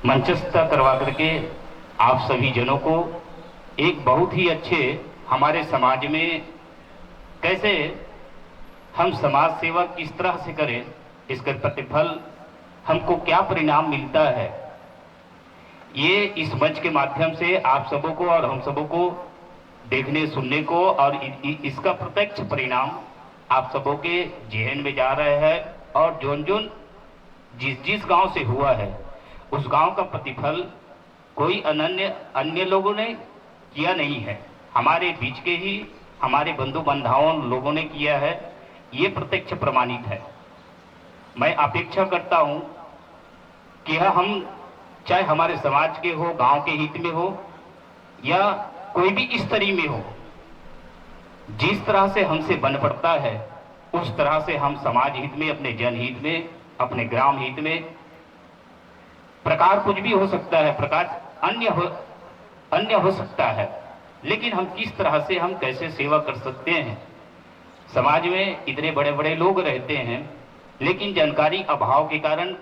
मंचस्थ करवा करके आप सभी जनों को एक बहुत ही अच्छे हमारे समाज में कैसे हम समाज सेवा किस तरह से करें, इसका प्रतिफल हमको क्या परिणाम मिलता है, ये इस मंच के माध्यम से आप सबों को और हम सबों को देखने सुनने को और इसका प्रत्यक्ष परिणाम आप सबों के जेहन में जा रहे हैं। और जोन जिस गांव से हुआ है उस गांव का प्रतिफल कोई अन्य लोगों ने किया नहीं है, हमारे बीच के ही हमारे बंधु बांधवों लोगों ने किया है, ये प्रत्यक्ष प्रमाणित है। मैं अपेक्षा करता हूं कि हम चाहे हमारे समाज के हो, गांव के हित में हो या कोई भी स्तरीय में हो, जिस तरह से हमसे बन पड़ता है उस तरह से हम समाज हित में, अपने जनहित में, अपने ग्राम हित में, प्रकार कुछ भी हो सकता है, प्रकार अन्य हो सकता है, लेकिन हम किस तरह से, हम कैसे सेवा कर सकते हैं। समाज में इतने बड़े बड़े लोग रहते हैं, लेकिन जानकारी अभाव के कारण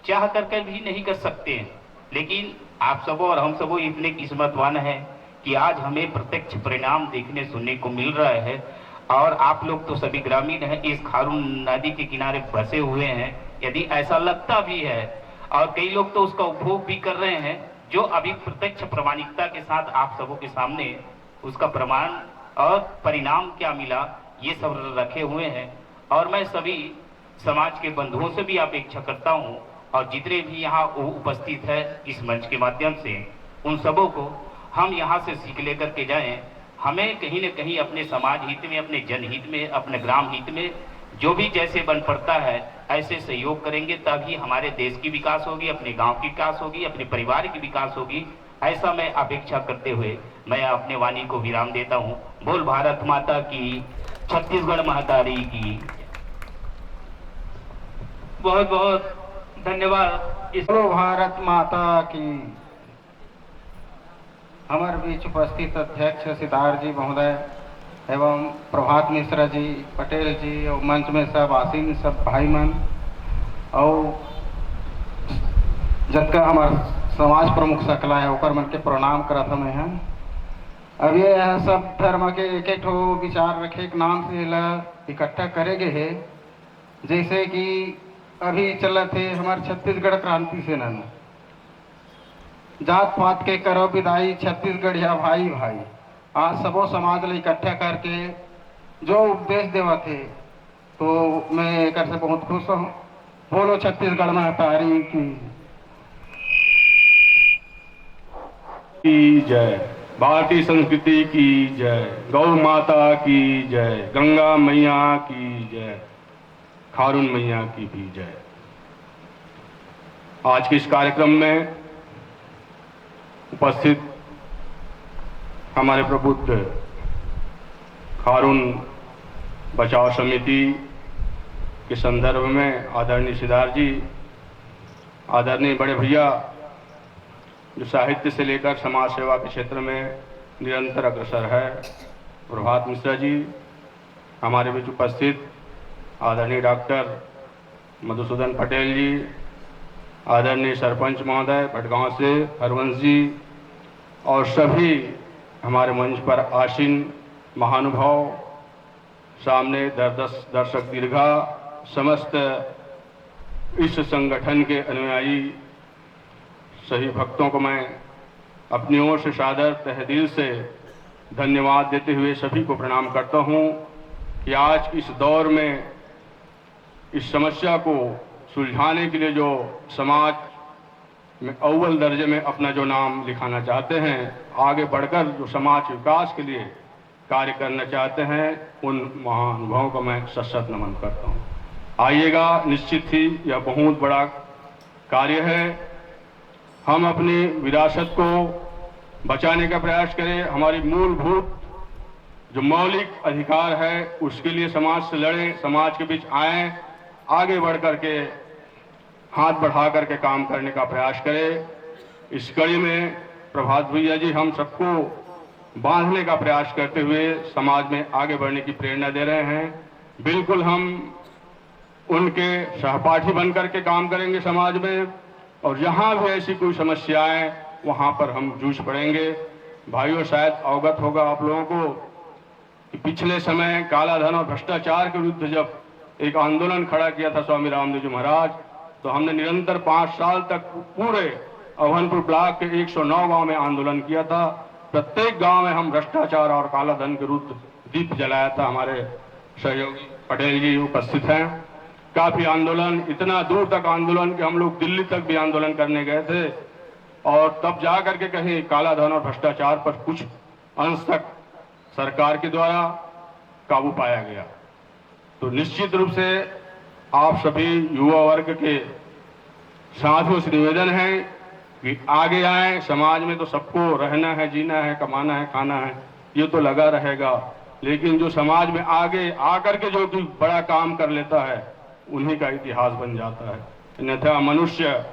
चाह कर भी नहीं कर सकते हैं। लेकिन आप सबों और हम सबों इतने किस्मतवान हैं कि आज हमें प्रत्यक्ष परिणाम देखने सुनने को मिल रहा है। और आप लोग तो सभी ग्रामीण हैं, इस खारून नदी के किनारे बसे हुए हैं। यदि ऐसा लगता भी है और कई लोग तो उसका उपभोग भी कर रहे हैं, जो अभी प्रत्यक्ष प्रामाणिकता के साथ आप सबों के सामने उसका प्रमाण और परिणाम क्या मिला ये सब रखे हुए हैं। और मैं सभी समाज के बंधुओं से भी अपेक्षा करता हूं और जितने भी यहाँ उपस्थित है इस मंच के माध्यम से, उन सबों को हम यहाँ से सीख लेकर के जाएं। हमें कहीं न कहीं अपने समाज हित में, अपने जनहित में, अपने ग्राम हित में जो भी जैसे बन पड़ता है ऐसे सहयोग करेंगे, तभी हमारे देश की विकास होगी, अपने गांव की विकास होगी, अपने परिवार की विकास होगी। ऐसा मैं अपेक्षा करते हुए मैं अपने वाणी को विराम देता हूं। बोल भारत माता की, छत्तीसगढ़ महतारी की। बहुत बहुत धन्यवाद। बोलो भारत माता की। हमारे बीच उपस्थित अध्यक्ष सिद्धार्थ जी महोदय एवं प्रभात मिश्रा जी, पटेल जी और मंच में सब आसीन सब भाई मन और जबकि हमारे समाज प्रमुख सकला है ओकर मन के प्रणाम करत हमें हैं। अब ये सब धर्म के एक एक विचार रखे के नाम से ला इकट्ठा करेगे है। जैसे कि अभी चलत है हमारे छत्तीसगढ़ क्रांति सेना, जात पात के करो विदाई छत्तीसगढ़िया भाई भाई। आज सबो समाज ले इकट्ठा करके जो उपदेश देवा थे, तो मैं एक से बहुत खुश हूँ। बोलो छत्तीसगढ़ महतारी की जय, भारतीय संस्कृति की जय, गौ माता की जय, गंगा मैया की जय, खारून मैया की भी जय। आज के इस कार्यक्रम में उपस्थित हमारे प्रबुद्ध खारून बचाव समिति के संदर्भ में आदरणीय सिद्धार्थ जी, आदरणीय बड़े भैया जो साहित्य से लेकर समाज सेवा के क्षेत्र में निरंतर अग्रसर है, प्रभात मिश्रा जी, हमारे बीच उपस्थित आदरणीय डॉक्टर मधुसूदन पटेल जी, आदरणीय सरपंच महोदय भटगांव से हरवंश जी और सभी हमारे मंच पर आसीन महानुभाव, सामने दर्शक दीर्घा, समस्त इस संगठन के अनुयायी सभी भक्तों को मैं अपनी ओर से सादर तहे दिल से धन्यवाद देते हुए सभी को प्रणाम करता हूं कि आज इस दौर में इस समस्या को सुलझाने के लिए जो समाज में अव्वल दर्जे में अपना जो नाम लिखाना चाहते हैं, आगे बढ़कर जो समाज विकास के लिए कार्य करना चाहते हैं, उन महानुभावों को मैं सशक्त नमन करता हूं। आइएगा, निश्चित ही यह बहुत बड़ा कार्य है। हम अपनी विरासत को बचाने का प्रयास करें, हमारी मूलभूत जो मौलिक अधिकार है उसके लिए समाज से लड़ें, समाज के बीच आएं, आगे बढ़ करके हाथ बढ़ा करके काम करने का प्रयास करें। इस कड़ी में प्रभात भैया जी हम सबको बांधने का प्रयास करते हुए समाज में आगे बढ़ने की प्रेरणा दे रहे हैं। बिल्कुल हम उनके सहपाठी बन करके काम करेंगे समाज में, और जहां भी ऐसी कोई समस्याएं वहां पर हम जूझ पड़ेंगे। भाइयों, शायद अवगत होगा आप लोगों को कि पिछले समय काला धन और भ्रष्टाचार के विरुद्ध जब एक आंदोलन खड़ा किया था स्वामी रामदेव जी महाराज, तो हमने निरंतर 5 साल तक पूरे अभनपुर ब्लॉक के 109 गांव में आंदोलन किया था। प्रत्येक गांव में हम भ्रष्टाचार और काला धन के विरुद्ध दीप जलाया था। हमारे सहयोगी पटेल जी उपस्थित हैं। काफी आंदोलन, इतना दूर तक आंदोलन कि हम लोग दिल्ली तक भी आंदोलन करने गए थे, और तब जा करके कहीं काला धन और भ्रष्टाचार पर कुछ अंश तक सरकार के द्वारा काबू पाया गया। तो निश्चित रूप से आप सभी युवा वर्ग के साथियों से निवेदन है कि आगे आए। समाज में तो सबको रहना है, जीना है, कमाना है, खाना है, ये तो लगा रहेगा, लेकिन जो समाज में आगे आकर के जो कि बड़ा काम कर लेता है उन्हीं का इतिहास बन जाता है। अन्यथा मनुष्य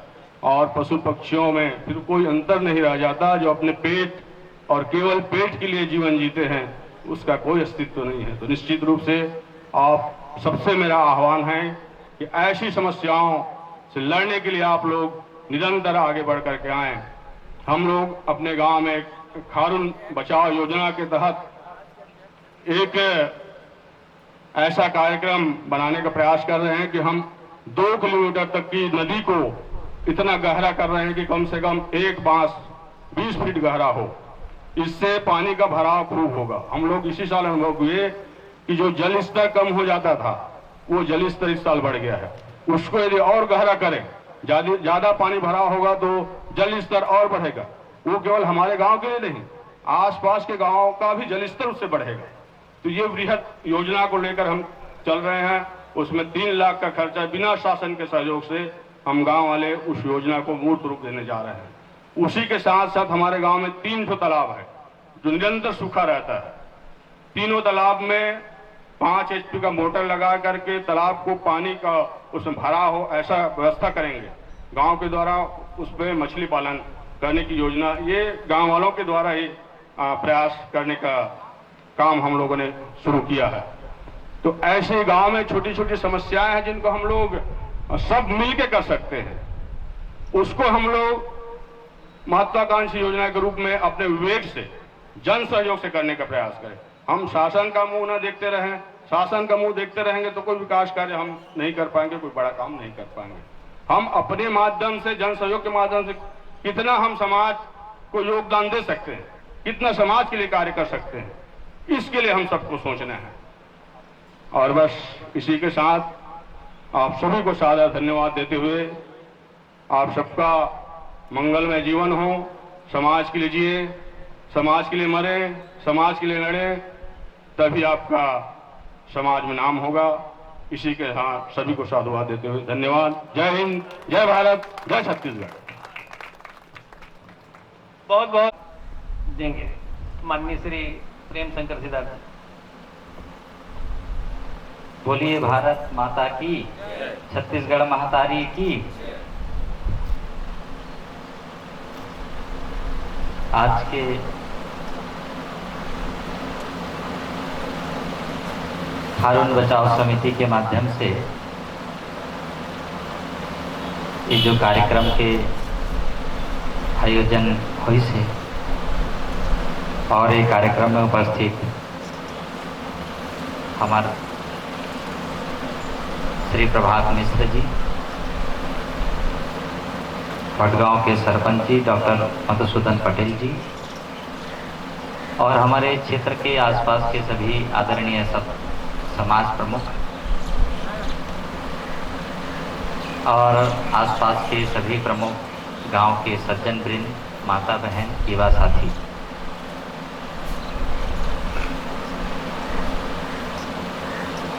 और पशु पक्षियों में फिर कोई अंतर नहीं रह जाता। जो अपने पेट और केवल पेट के लिए जीवन जीते हैं उसका कोई अस्तित्व नहीं है। तो निश्चित रूप से आप सबसे मेरा आह्वान है कि ऐसी समस्याओं से लड़ने के लिए आप लोग निरंतर आगे बढ़ करके आएं। हम लोग अपने गांव में खारून बचाओ योजना के तहत एक ऐसा कार्यक्रम बनाने का प्रयास कर रहे हैं कि हम 2 किलोमीटर तक की नदी को इतना गहरा कर रहे हैं कि कम से कम एक बांस 20 फीट गहरा हो। इससे पानी का भराव खूब होगा। हम लोग इसी साल अनुभव हुए कि जो जल स्तर कम हो जाता था वो जल स्तर इस साल बढ़ गया है। उसको यदि और गहरा करें, ज्यादा पानी भराव होगा तो जल स्तर और बढ़ेगा। वो केवल हमारे गांव के लिए नहीं, आसपास के गांवों का भी जल स्तर उससे बढ़ेगा। तो ये बृहद योजना को लेकर हम चल रहे हैं। उसमें 3 लाख का खर्चा बिना शासन के सहयोग से हम गांव वाले उस योजना को मूर्त रूप देने जा रहे हैं। उसी के साथ साथ हमारे गांव में 3 ठो तालाब है जो निरंतर सूखा रहता है। तीनों तालाब में 5 HP का मोटर लगा करके तालाब को पानी का उसमें भरा हो ऐसा व्यवस्था करेंगे। गांव के द्वारा उस पर मछली पालन करने की योजना ये गांव वालों के द्वारा ही प्रयास करने का काम हम लोगों ने शुरू किया है। तो ऐसे गांव में छोटी छोटी समस्याएं हैं जिनको हम लोग सब मिलकर कर सकते हैं, उसको हम लोग महत्वाकांक्षी योजना के रूप में अपने विवेक से जन सहयोग से करने का प्रयास करें। हम शासन का मुंह न देखते रहें। शासन का मुंह देखते रहेंगे तो कोई विकास कार्य हम नहीं कर पाएंगे, कोई बड़ा काम नहीं कर पाएंगे। हम अपने माध्यम से जन सहयोग के माध्यम से कितना हम समाज को योगदान दे सकते हैं, कितना समाज के लिए कार्य कर सकते हैं, इसके लिए हम सबको सोचना है। और बस इसी के साथ आप सभी को सादर धन्यवाद देते हुए आप सबका मंगलमय जीवन हो। समाज के लिए जिए, समाज के लिए मरे, समाज के लिए लड़े, तभी आपका समाज में नाम होगा। इसी के साथ सभी को साधुवाद देते हुए धन्यवाद। जय हिंद, जय भारत, जय छत्तीसगढ़। बहुत बहुत देंगे माननीय श्री प्रेम शंकर सिद्धार्थ। बोलिए भारत माता की, छत्तीसगढ़ महातारी की। आज के खारून बचाओ समिति के माध्यम से ये जो कार्यक्रम के आयोजन हुई से और ये कार्यक्रम में उपस्थित हमारे श्री प्रभात मिश्र जी, भटगांव के सरपंच जी डॉक्टर मधुसूदन पटेल जी और हमारे क्षेत्र के आसपास के सभी आदरणीय सब समाज प्रमुख और आसपास के सभी प्रमुख गांव के सज्जन वृंद, माता बहन, युवा साथी,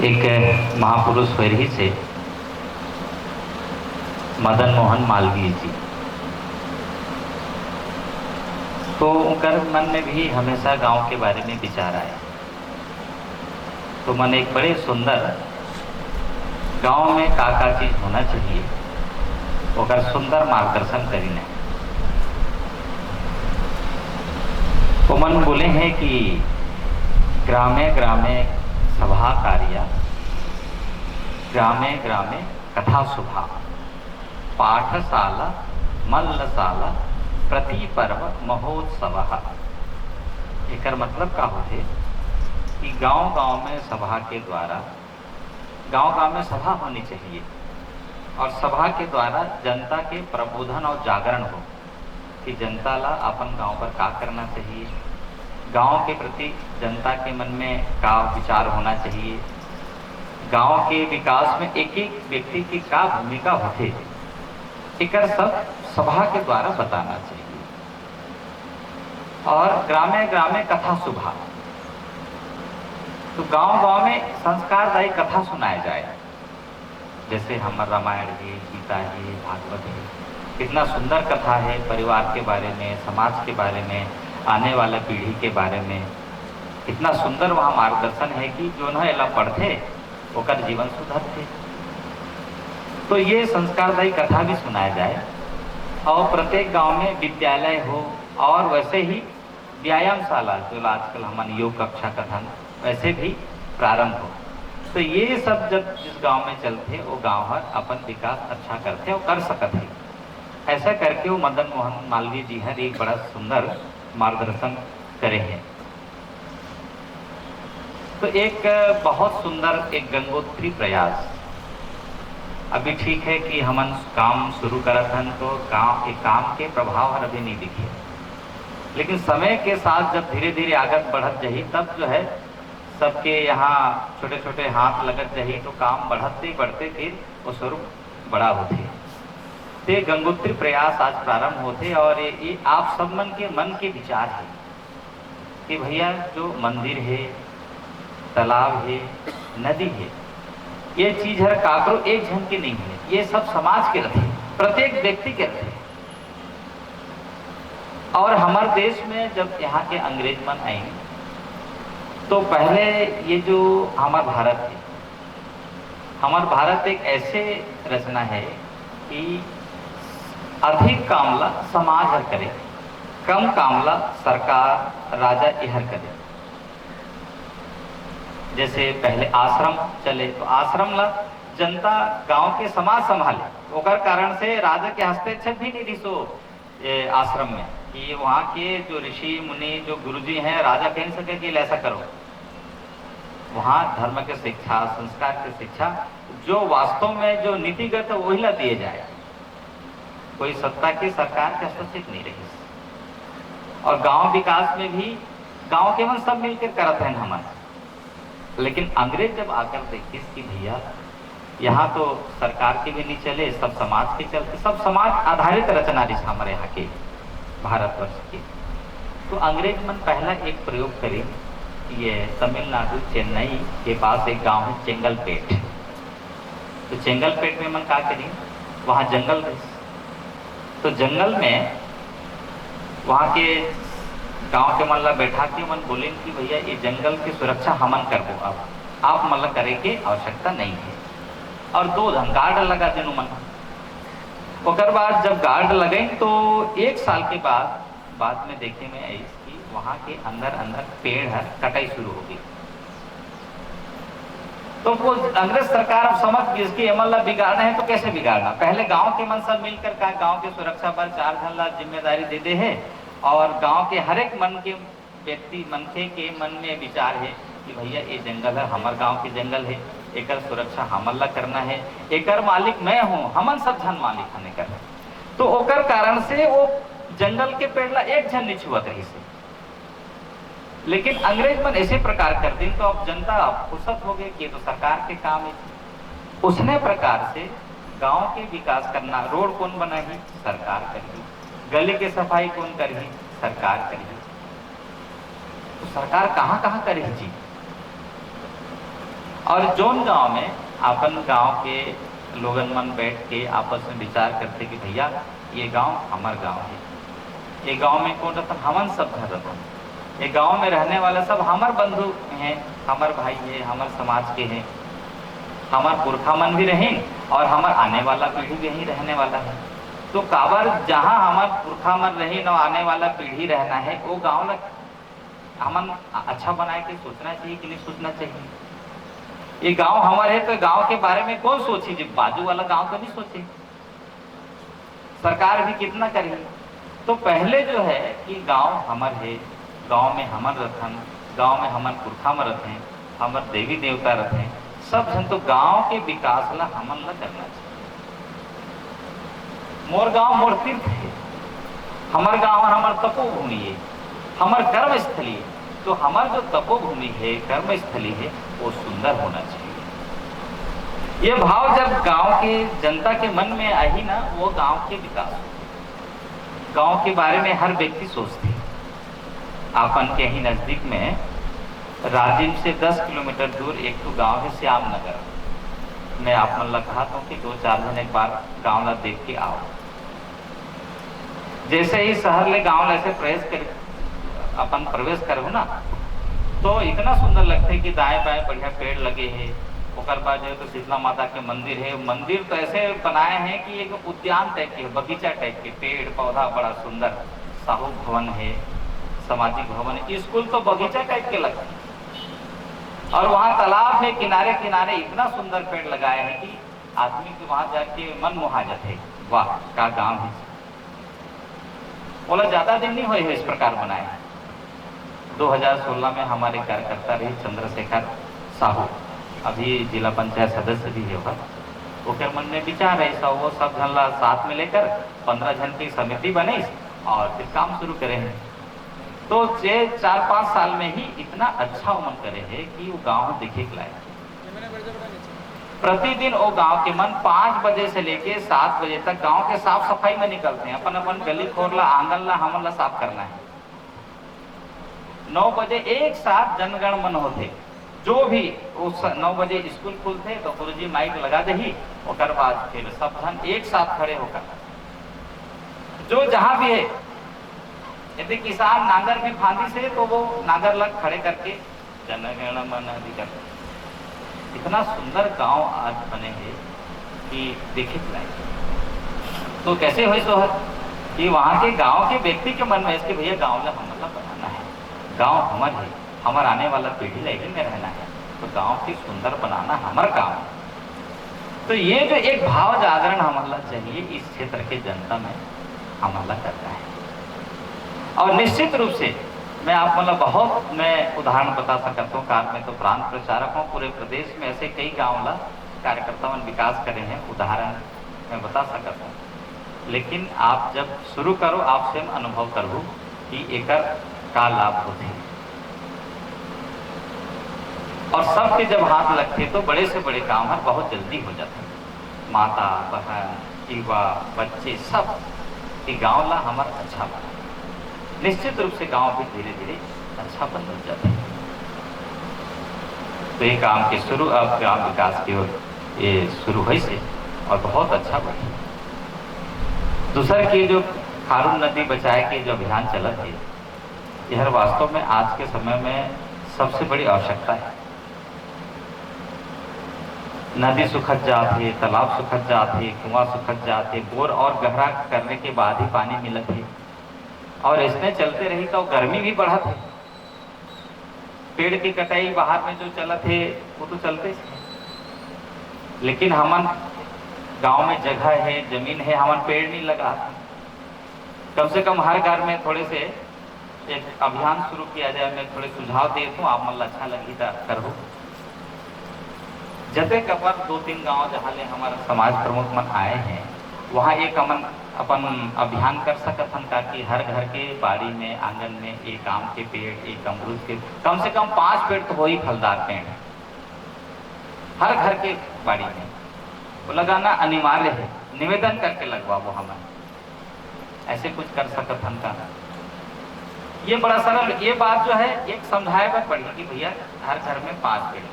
एक महापुरुष वैरही से मदन मोहन मालवीय जी, तो उनका मन में भी हमेशा गांव के बारे में विचार आया। तो मन एक बड़े सुंदर गांव में का चीज होना चाहिए ओकर सुंदर मार्गदर्शन करीने। तो मन बोले हैं कि ग्रामे ग्रामे सभा कार्या, ग्रामे ग्रामे कथा सुभा, पाठशाला मल्लशाला प्रति पर्व महोत्सव। एकर मतलब का होते कि गांव-गांव में सभा के द्वारा गांव-गांव में सभा होनी चाहिए और सभा के द्वारा जनता के प्रबोधन और जागरण हो कि जनता ला अपन गांव पर का करना चाहिए, गांव के प्रति जनता के मन में का विचार होना चाहिए, गांव के विकास में एक एक व्यक्ति की का भूमिका होते, एकर सब सभा के द्वारा बताना चाहिए। और ग्रामे ग्रामे कथा सुभा, तो गांव-गांव में संस्कारदायी कथा सुनाया जाए, जैसे हमारे रामायण है, गीता है, भागवत है, कितना सुंदर कथा है परिवार के बारे में, समाज के बारे में, आने वाला पीढ़ी के बारे में। कितना सुंदर वहाँ मार्गदर्शन है कि जो न एला पढ़ते ओकर जीवन सुधरते। तो ये संस्कारदायी कथा भी सुनाया जाए और प्रत्येक गांव में विद्यालय हो और वैसे ही व्यायामशाला जो आजकल हमारे योग कक्षा कथन वैसे भी प्रारंभ हो। तो ये सब जब जिस गांव में चलते वो गांव हर अपन विकास अच्छा करते और कर सकते हैं। ऐसा करके वो मदन मोहन मालवीय जी हर एक बड़ा सुंदर मार्गदर्शन करे हैं। तो एक बहुत सुंदर एक गंगोत्री प्रयास। अभी ठीक है कि हमन काम शुरू करत हन तो काम के प्रभाव हर अभी नहीं दिखे, लेकिन समय के साथ जब धीरे धीरे आगत बढ़त जाही तब जो है सबके यहाँ छोटे छोटे हाथ लगत जाही तो काम बढ़ते बढ़ते फिर वो स्वरूप बड़ा होते। तो ये गंगोत्री प्रयास आज प्रारंभ होते और ये आप सब मन के विचार है कि भैया जो मंदिर है, तालाब है, नदी है, ये चीज हर काकरो एक जन के नहीं है, ये सब समाज के रहते, प्रत्येक व्यक्ति के रहते। और हमारे देश में जब यहाँ के अंग्रेज मन आए तो पहले ये जो हमारा भारत है, हमारा भारत एक ऐसे रचना है कि अधिक कामला समाज हर करे, कम कामला सरकार राजा यहर करे। जैसे पहले आश्रम चले तो आश्रम ला जनता गांव के समाज संभाले, ओकर कारण से राजा के हस्तक्षेप भी नहीं दिसो आश्रम में कि वहाँ के जो ऋषि मुनि जो गुरुजी हैं राजा कह नहीं सके कि ऐसा करो। वहाँ धर्म के शिक्षा, संस्कार की शिक्षा जो वास्तव में जो नीतिगत है वही ला दिए जाए, कोई सत्ता की सरकार के हस्तक्षेप नहीं रही। और गांव विकास में भी गांव के मन सब मिलकर करते हैं हमारे। लेकिन अंग्रेज जब आकर देखे कि भैया यहाँ तो सरकार के भी नहीं चले, सब समाज के चलते, सब समाज आधारित रचना रही हमारे यहाँ के भारतवर्ष की। तो अंग्रेज मन पहला एक प्रयोग करे, ये तमिलनाडु चेन्नई के पास एक गांव है चेंगलपेट। तो चेंगलपेट में मन क्या करी, वहाँ जंगल रही। तो जंगल में वहाँ के गांव के मन ला बैठा के मन बोले कि भैया ये जंगल की सुरक्षा हमन कर दो, अब आप मन ला करे के आवश्यकता नहीं है। और 2 गार्ड लगा देनु मन। ओकर बाद जब गार्ड लगे तो 1 साल के बाद में देखे में आई कि वहाँ के अंदर पेड़ है कटाई शुरू हो गई। तो वो अंग्रेज सरकार अब समझ गई इसकी अमल बिगाड़ना है तो कैसे बिगाड़ना। पहले गांव के मन सब मिलकर का गांव के सुरक्षा पर 4 जन ला जिम्मेदारी दे दे है और गांव के हर एक मन के व्यक्ति मनखे के मन में विचार है कि भैया ये जंगल है, हमारे गांव के जंगल है, एकर सुरक्षा हमन ला करना है, एकर मालिक मैं हूँ, हमन सब जन मालिक हने कर। तो ओकर कारण से वो जंगल के पेड़ ला एक जन नहीं छुअत रही से। लेकिन अंग्रेज मन ऐसे प्रकार कर दी तो अब जनता फुर्सत हो गई कि तो सरकार के काम है। उसने प्रकार से गांव के विकास करना, रोड कौन बनाही, सरकार करी, गली के सफाई कौन करी, सरकार करी। तो सरकार कहाँ कहाँ करी जी। और जोन गांव में अपन गांव के लोगन मन बैठ के आपस में विचार करते कि भैया ये गांव हमार गांव है, ये गांव में कौन रहता, हमन सब घर रहता, ये गांव में रहने वाले सब हमार बंधु हैं, हमार भाई है, हमार समाज के हैं, हमार पुरखा मन भी रहें और हमार आने वाला पीढ़ी भी यहीं रहने वाला है। तो काबर जहाँ हमार पुरखा मन रहे न आने वाला पीढ़ी रहना है वो गाँव ला हमन अच्छा बनाए के सोचना चाहिए कि नहीं सोचना चाहिए। ये गांव हमारे है तो गांव के बारे में कौन सोची, जब बाजू वाला गांव तो नहीं सोचे। सरकार भी कितना करेगी। तो पहले जो है कि गांव हमार है, गांव में हमर रथन, गांव में हमर पुरखा में रहते हैं, हमर देवी देवता रहते हैं, सब जन तो गांव के विकास ला हमन ला करना चाहिए। मोर गांव मोर तीर्थ है, हमार गांव हमार तपोभूमि है, हमार कर्म स्थली है। तो हमार जो तपोभूमि है, कर्म स्थली है, वो सुंदर होना चाहिए। ये भाव जब गांव के जनता के मन में आई ना, वो गांव के विकास, गांव के बारे में हर व्यक्ति सोचते। आपन के ही नजदीक में राजिम से 10 किलोमीटर दूर एक तो गांव है श्याम नगर। मैं आप मन ला कहा था कि 2-4 दिन एक बार गांव ला देख के आओ। जैसे ही शहर ले गांव ऐसे अपन प्रवेश करो ना, तो इतना सुंदर लगता है कि दाएं बाएं बढ़िया पेड़ लगे हैं। ओकर बाद जो है तो शीतला माता के मंदिर है। मंदिर तो ऐसे बनाए हैं कि एक उद्यान टाइप के, बगीचा टाइप के, पेड़ पौधा बड़ा सुंदर। साहू भवन है, सामाजिक भवन है, स्कूल तो बगीचा टाइप के लगते हैं। और वहाँ तालाब है, किनारे किनारे इतना सुंदर पेड़ लगाए हैं कि आदमी के वहां जाके मन मोहा जाते है। वाह का गांव है। बोला ज्यादा दिन नहीं हुए है इस प्रकार बनाए। 2016 में हमारे कार्यकर्ता रहे चंद्रशेखर साहू, अभी जिला पंचायत सदस्य भी होगा। ओकर मन में विचार ऐसा, वो सब जन ला साथ में लेकर 15 जन की समिति बने और फिर काम शुरू करे हैं। तो 4-5 साल में ही इतना अच्छा उमन करे है कि वो गांव देखे के लायक। प्रतिदिन वो गांव के मन 5 बजे से लेके 7 बजे तक गांव के साफ सफाई में निकलते हैं। अपन अपन गली खोरला, आंगन ला, हमन ला साफ करना है। 9 बजे एक साथ जनगण मन होते। जो भी उस 9 बजे स्कूल खुलते तो गुरुजी माइक लगा दही, और बाद फिर सब जन एक साथ खड़े होकर जो जहां भी है, यदि किसान नांगर भी फांदी से तो वो नांगर लग खड़े करके जनगण मन अधिकार। इतना सुंदर गांव आज बने हैं कि देखे लायक। तो कैसे हुई सोहर कि वहां के गांव के व्यक्ति के मन में इसके भैया गांव ला हमला बनाना है, गांव हमार है, हमार आने वाला पीढ़ी लाइक में रहना है, तो गांव की सुंदर बनाना हमारा काम है। तो ये जो एक भाव जागरण हमारा चाहिए इस क्षेत्र के जनता में हमारा करना है। और निश्चित रूप से मैं आप मतलब बहुत मैं उदाहरण बता सकता हूँ। कार में तो प्रांत प्रचारक हूँ, पूरे प्रदेश में ऐसे कई गाँव ला कार्यकर्ताओं ने विकास करे हैं, उदाहरण मैं बता सकता हूँ। लेकिन आप जब शुरू करो, आप स्वयं अनुभव करो कि एकर का लाभ होते हैं। और सबके जब हाथ लगते तो बड़े से बड़े काम है बहुत जल्दी हो जाते हैं। माता बहन युवा बच्चे सब कि गाँव ला हमारा अच्छा बना। निश्चित रूप से गांव भी धीरे धीरे अच्छा बन जाता है। तो ये काम के शुरू अब ग्राम विकास की ओर ये शुरू हुई से और बहुत अच्छा बना। दूसरा की जो खारून नदी बचाए के जो अभियान चला है, यह वास्तव में आज के समय में सबसे बड़ी आवश्यकता है। नदी सुखद जाते, तालाब सुखद जाते, कुआं सुखद जाते, बोर और गहरा करने के बाद ही पानी मिलत है। और इसमें चलते रही तो गर्मी भी बढ़त है। पेड़ की कटाई बाहर में जो चला थे वो तो चलते थे, लेकिन हमन गांव में जगह है, जमीन है, हमन पेड़ नहीं लगा। कम से कम हर घर में थोड़े से एक अभियान शुरू किया जाए। मैं थोड़े सुझाव दे दूं, आप मन अच्छा लगी तो करो। जते कपर 2-3 गांव जहाँ ले हमारा समाज प्रमुख मन आए हैं, वहाँ एक अपन अभियान कर सकत हन ताकि हर घर के बाड़ी में, आंगन में एक आम के पेड़, एक अमरूद के, कम से कम 5 पेड़ तो वही फलदार पेड़ है हर घर के बाड़ी में। वो लगाना अनिवार्य है, निवेदन करके लगवा वो हमें ऐसे कुछ कर सकत हन का। ये बड़ा सरल ये बात जो है एक समझाए पर पड़ी कि भैया हर घर में 5 पेड़,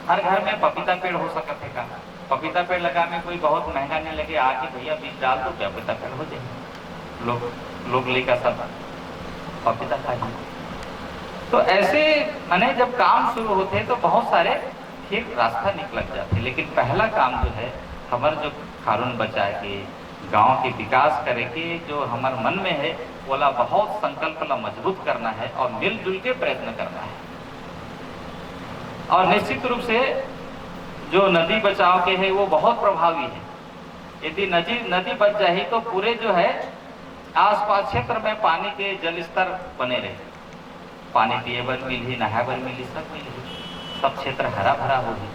हर घर में पपीता पेड़ हो सकते का। पपीता पेड़ लगा में कोई बहुत महंगा नहीं लगे, आके भैया बीज डाल दो क्या पपीता पेड़ हो जाए। लोग लेकर सब पपीता खाए। तो ऐसे माने जब काम शुरू होते हैं तो बहुत सारे फिर रास्ता निकल जाते। लेकिन पहला काम जो है हमारे जो खारून बचाए के गांव के विकास करे के जो हमारे मन में है बोला बहुत संकल्प ला मजबूत करना है और मिलजुल के प्रयत्न करना है। और निश्चित रूप से जो नदी बचाव के है वो बहुत प्रभावी है। यदि नदी बच जाए तो पूरे जो है आसपास क्षेत्र में पानी के जल स्तर बने रहे, पानी पिए बर मिली, नहाए बर मिली, सब मिली, सब क्षेत्र हरा भरा होगी।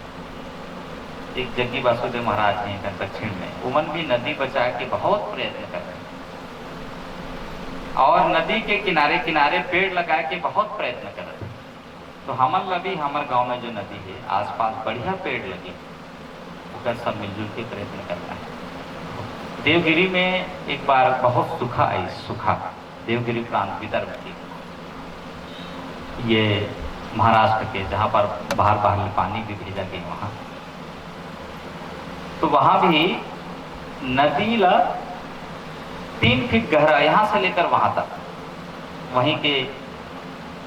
एक जग्गी वासुदेव महाराज हैं दक्षिण में, उमन भी नदी बचाए के बहुत प्रयत्न कर रहे हैं और नदी के किनारे किनारे पेड़ लगाए के बहुत प्रयत्न कर रहे हैं। तो हमन लभी हमारे गांव में जो नदी है आसपास बढ़िया पेड़ लगे, उधर सब मिलजुल के प्रयत्न करना है। देवगिरी में एक बार बहुत सूखा आई, सूखा देवगिरी प्रांत विदर्भ की, ये महाराष्ट्र के जहाँ पर बाहर पानी भी भेजा गया वहाँ, तो वहाँ भी नदी ला 3 फीट गहरा यहाँ से लेकर वहाँ तक। वहीं के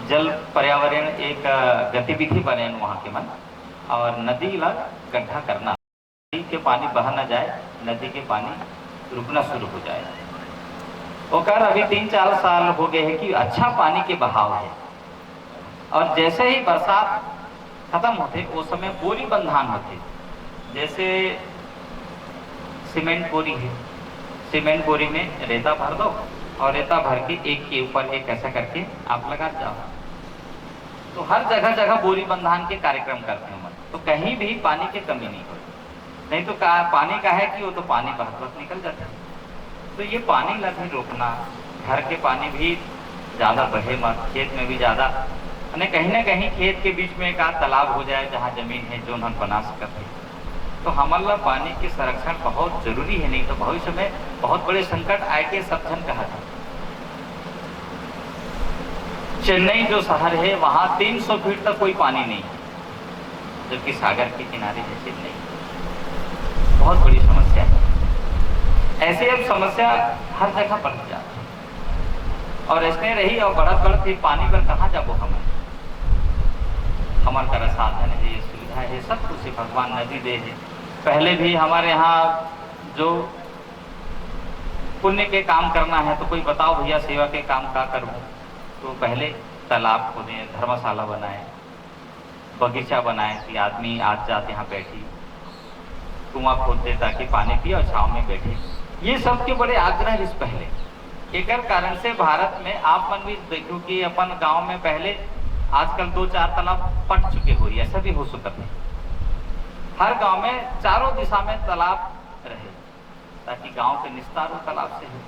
जल पर्यावरण एक गतिविधि बने वहाँ के मन, और नदी लग गड्ढा करना, नदी के पानी बह न जाए, नदी के पानी रुकना शुरू हो जाए। वो कर अभी 3-4 साल हो गए हैं कि अच्छा पानी के बहाव है, और जैसे ही बरसात खत्म होते वो समय बोरी बंधान होते, जैसे सीमेंट बोरी है, सीमेंट बोरी में रेता भर दो और रेता भर के एक के ऊपर एक ऐसा करके आप लगा जाओ। तो हर जगह जगह बोरी बंधान के कार्यक्रम करते हैं, तो कहीं भी पानी की कमी नहीं होती। नहीं तो पानी का है कि वो तो पानी बहुत निकल जाता है। तो ये पानी लगी रोकना, घर के पानी भी ज़्यादा बहे मत, खेत में भी ज़्यादा, कहीं ना कहीं खेत के बीच में एक आध तालाब हो जाए जहाँ जमीन है जो हम बना सकते। तो हमारा पानी के संरक्षण बहुत जरूरी है, नहीं तो भविष्य में बहुत बड़े संकट आए के सब जन कहा था। चेन्नई जो शहर है वहाँ 300 फीट तक कोई पानी नहीं है, जबकि सागर के किनारे है चेन्नई। बहुत बड़ी समस्या है। ऐसे अब समस्या हर जगह बढ़ जाती है, और ऐसे रही और बढ़त ही पानी पर कहाँ जाबो हमारे तरह साधन है, सुविधा है, सब कुछ भगवान नदी दे है। पहले भी हमारे यहाँ जो पुण्य के काम करना है तो कोई बताओ भैया सेवा के काम का करूँ, तो पहले तालाब खोदे, धर्मशाला बनाए, बगीचा बनाए कि आदमी आज जाते यहाँ बैठी, कुआं खोद दे ताकि पानी पिए और छाँव में बैठे। ये सब के बड़े आग्रह इस पहले एक कारण से भारत में आप मन भी देखो कि अपन गांव में पहले आजकल 2-4 तालाब पट चुके हो, ऐसा भी हो सकता है। हर गांव में चारों दिशा में तालाब रहे ताकि गांव के निस्तार हो तालाब से हो।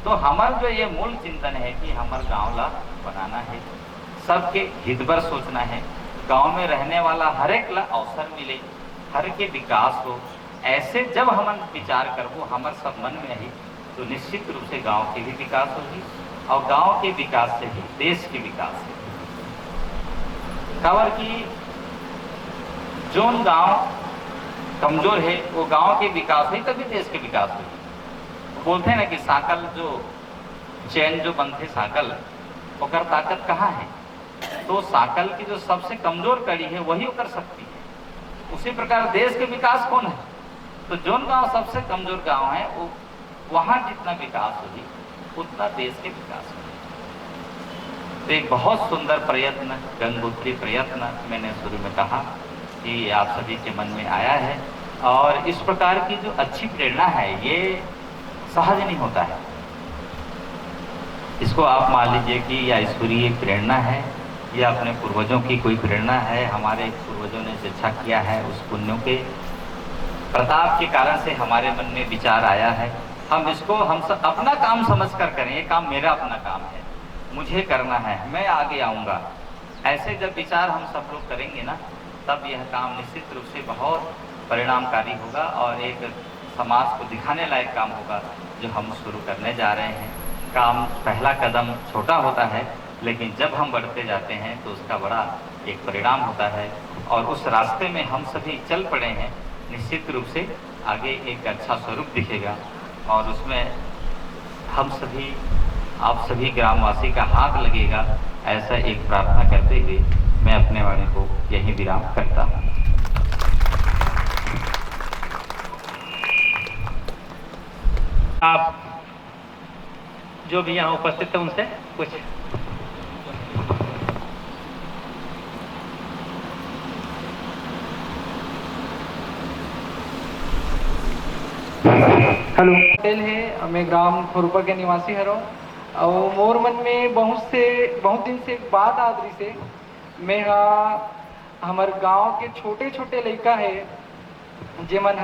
तो हमारा जो ये मूल चिंतन है कि हमारे गांव ला बनाना है, सबके हित पर सोचना है, गांव में रहने वाला हर एक ला अवसर मिले, हर के विकास हो। ऐसे जब हम विचार करबो हमारे सब मन में ही, तो निश्चित रूप से गांव के भी विकास होगी, और गांव के विकास से ही देश के विकास है। खबर की जोन गांव कमजोर है वो गांव के विकास है तभी देश के विकास होगी। बोलते हैं ना कि साकल जो चैन जो बनते साकल ओकर ताकत कहाँ है, तो साकल की जो सबसे कमजोर कड़ी है वही कर सकती है। उसी प्रकार देश के विकास कौन है, तो जोन गांव सबसे कमजोर गांव है वो वहां जितना विकास होगी उतना देश के विकास होगी। तो एक बहुत सुंदर प्रयत्न, गंगोत्री प्रयत्न मैंने शुरू में कहा कि आप सभी के मन में आया है, और इस प्रकार की जो अच्छी प्रेरणा है ये सहज नहीं होता है। इसको आप मान लीजिए कि या ईश्वरीय एक प्रेरणा है या अपने पूर्वजों की कोई प्रेरणा है, हमारे पूर्वजों ने शिक्षा किया है, उस पुण्यों के प्रताप के कारण से हमारे मन में विचार आया है। हम इसको हम सब अपना काम समझ कर करें, ये काम मेरा अपना काम है, मुझे करना है, मैं आगे आऊँगा। ऐसे जब विचार हम सब लोग करेंगे ना, तब यह काम निश्चित रूप से बहुत परिणामकारी होगा और एक समाज को दिखाने लायक काम होगा जो हम शुरू करने जा रहे हैं। काम पहला कदम छोटा होता है, लेकिन जब हम बढ़ते जाते हैं तो उसका बड़ा एक परिणाम होता है, और उस रास्ते में हम सभी चल पड़े हैं। निश्चित रूप से आगे एक अच्छा स्वरूप दिखेगा, और उसमें हम सभी, आप सभी ग्रामवासी का हाथ लगेगा, ऐसा एक प्रार्थना करते हुए मैं अपने वाणी को यही विराम करता हूँ। आप जो भी यहाँ उपस्थित है उनसे कुछ हेलो पटेल है, मैं ग्राम खुरपा के निवासी हरो, और मोर मन में बहुत दिन से एक बात आदरी से मैं हमारे गांव के छोटे छोटे लड़का है जेमन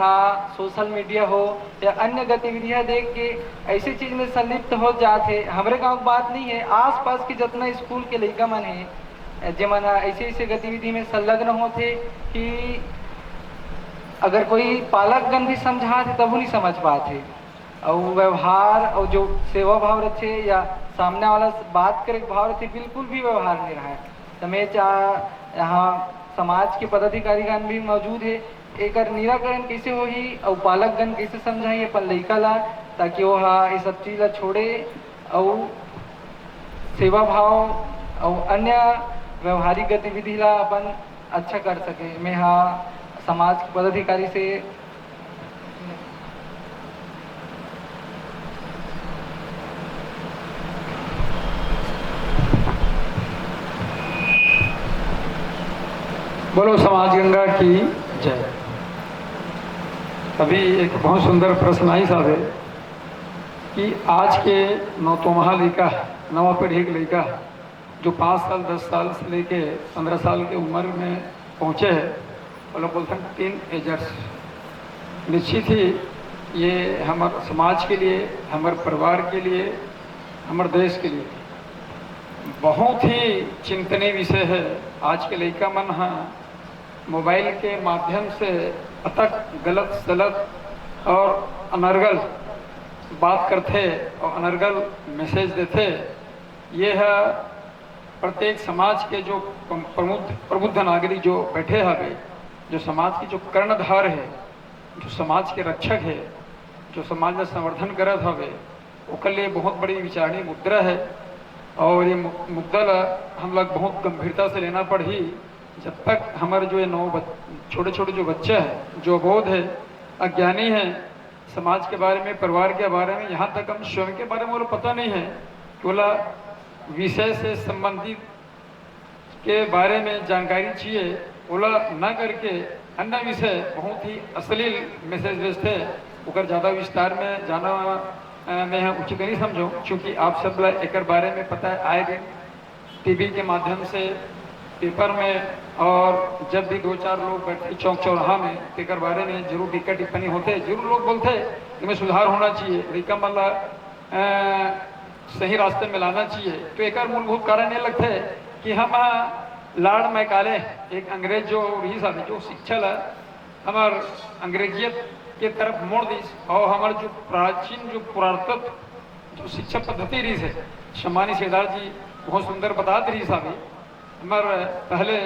सोशल मीडिया हो या अन्य गतिविधियां देख के ऐसी चीज में संलिप्त हो जाते। हमारे गांव की बात नहीं है, आसपास के जितना स्कूल के लड़का मन है जेमन ऐसे गतिविधि में संलग्न होते कि अगर कोई पालकगण भी समझा थे तब नहीं समझ पाते, और व्यवहार और जो सेवा भाव रखे या सामने वाला बात करे भाव रखे बिल्कुल भी व्यवहार नहीं रहा है। तो मैं यहाँ समाज के पदाधिकारीगण भी मौजूद है, एक निराकरण कैसे हो ही और पालकगण कैसे समझाई अपन लइका ला ताकि वो ये सब चीज ला छोड़े और सेवा भाव और अन्य व्यवहारिक गतिविधि ला अपन अच्छा कर सके। मैं समाज के पदाधिकारी से बोलो समाज गंगा की जय। अभी एक बहुत सुंदर प्रश्न आई साहब है कि आज के नौतोमाहा लड़का नवा पीढ़ी के लड़का जो 5 साल 10 साल से लेके 15 साल की उम्र में पहुँचे हैं वो लोग बोलते हैं टीन एजर्स। निश्चित ही ये हमारे समाज के लिए, हमारे परिवार के लिए, हमारे देश के लिए बहुत ही चिंतनीय विषय है। आज के लड़का मन मोबाइल के माध्यम से अतक गलत सलत और अनर्गल बात करते और अनर्गल मैसेज देते। ये है प्रत्येक समाज के जो प्रबुद्ध नागरिक जो बैठे हैं, जो समाज की जो कर्णधार है, जो समाज के रक्षक है, जो समाज का संवर्धन करत हवे, उसके लिए बहुत बड़ी विचारणीय मुद्रा है। और ये मुद्दा हम लोग बहुत गंभीरता से लेना पड़ी। जब तक हमारे जो ये छोटे छोटे जो बच्चे हैं, जो अबोध है, अज्ञानी है, समाज के बारे में, परिवार के बारे में, यहाँ तक हम स्वयं के बारे में वो पता नहीं है, बोला विषय से संबंधित के बारे में जानकारी चाहिए, बोला न करके अन्य विषय बहुत ही अश्लील मैसेज भेजते। उकर ज़्यादा विस्तार में जाना मैं उचित नहीं समझूँ, क्योंकि आप सब एक बारे में पता है, आए दिन टीवी के माध्यम से, पेपर में, और जब भी 2-4 लोग बैठे चौक चौराहा में एक बारे में जरूर टीका टिप्पणी होते, जरूर लोग बोलते कि में सुधार होना चाहिए, लड़का मल्ला सही रास्ते में लाना चाहिए। तो एक मूलभूत कारण ये लगता है कि हम लाड़ मैकाले एक अंग्रेज जो रही साहब जो शिक्षा ला हमार अंग्रेजियत के तरफ मोड़ दी, और हमारे जो प्राचीन जो पुरातत्व जो शिक्षा पद्धति रही है, शमानी सेदार जी बहुत सुंदर बताते रही साहब। हमारे पहले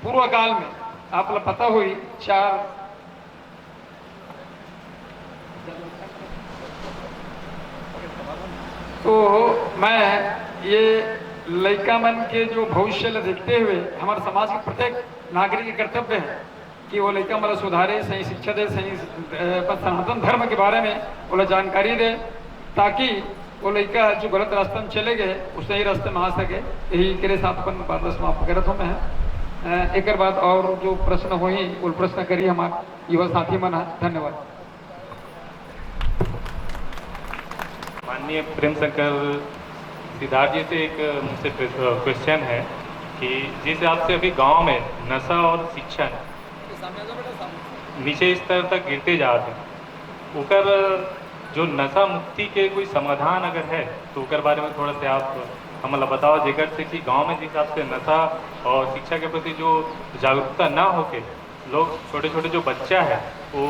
पूर्व काल में आप लोग पता हुई 4 तो मैं ये लड़का मन के जो भविष्य देखते हुए हमारे समाज के प्रत्येक नागरिक के कर्तव्य है कि वो लड़का मतलब सुधारे, सही शिक्षा दे, सही सनातन धर्म के बारे में वो जानकारी दे, ताकि वो लड़का जो गलत रास्ते में चले गए उस सही रास्ते में आ सके। यही के साथ अपन बात समाप्त करत हूँ मैं। एक बाद और जो प्रश्न हो वो प्रश्न करी हमारे युवा साथी मन है। धन्यवाद। माननीय प्रेम शंकर सिद्धार्थ जी से एक मुझसे क्वेश्चन है कि जिस हिसाब से अभी गांव में नशा और शिक्षा नीचे स्तर तक गिरते जा रहे, उकर जो नशा मुक्ति के कोई समाधान अगर है तो उकर बारे में थोड़ा सा आप हमें बताओ, जेकर से कि गांव में जिस हिसाब से नशा और शिक्षा के प्रति जो जागरूकता ना होके लोग छोटे छोटे जो बच्चा है वो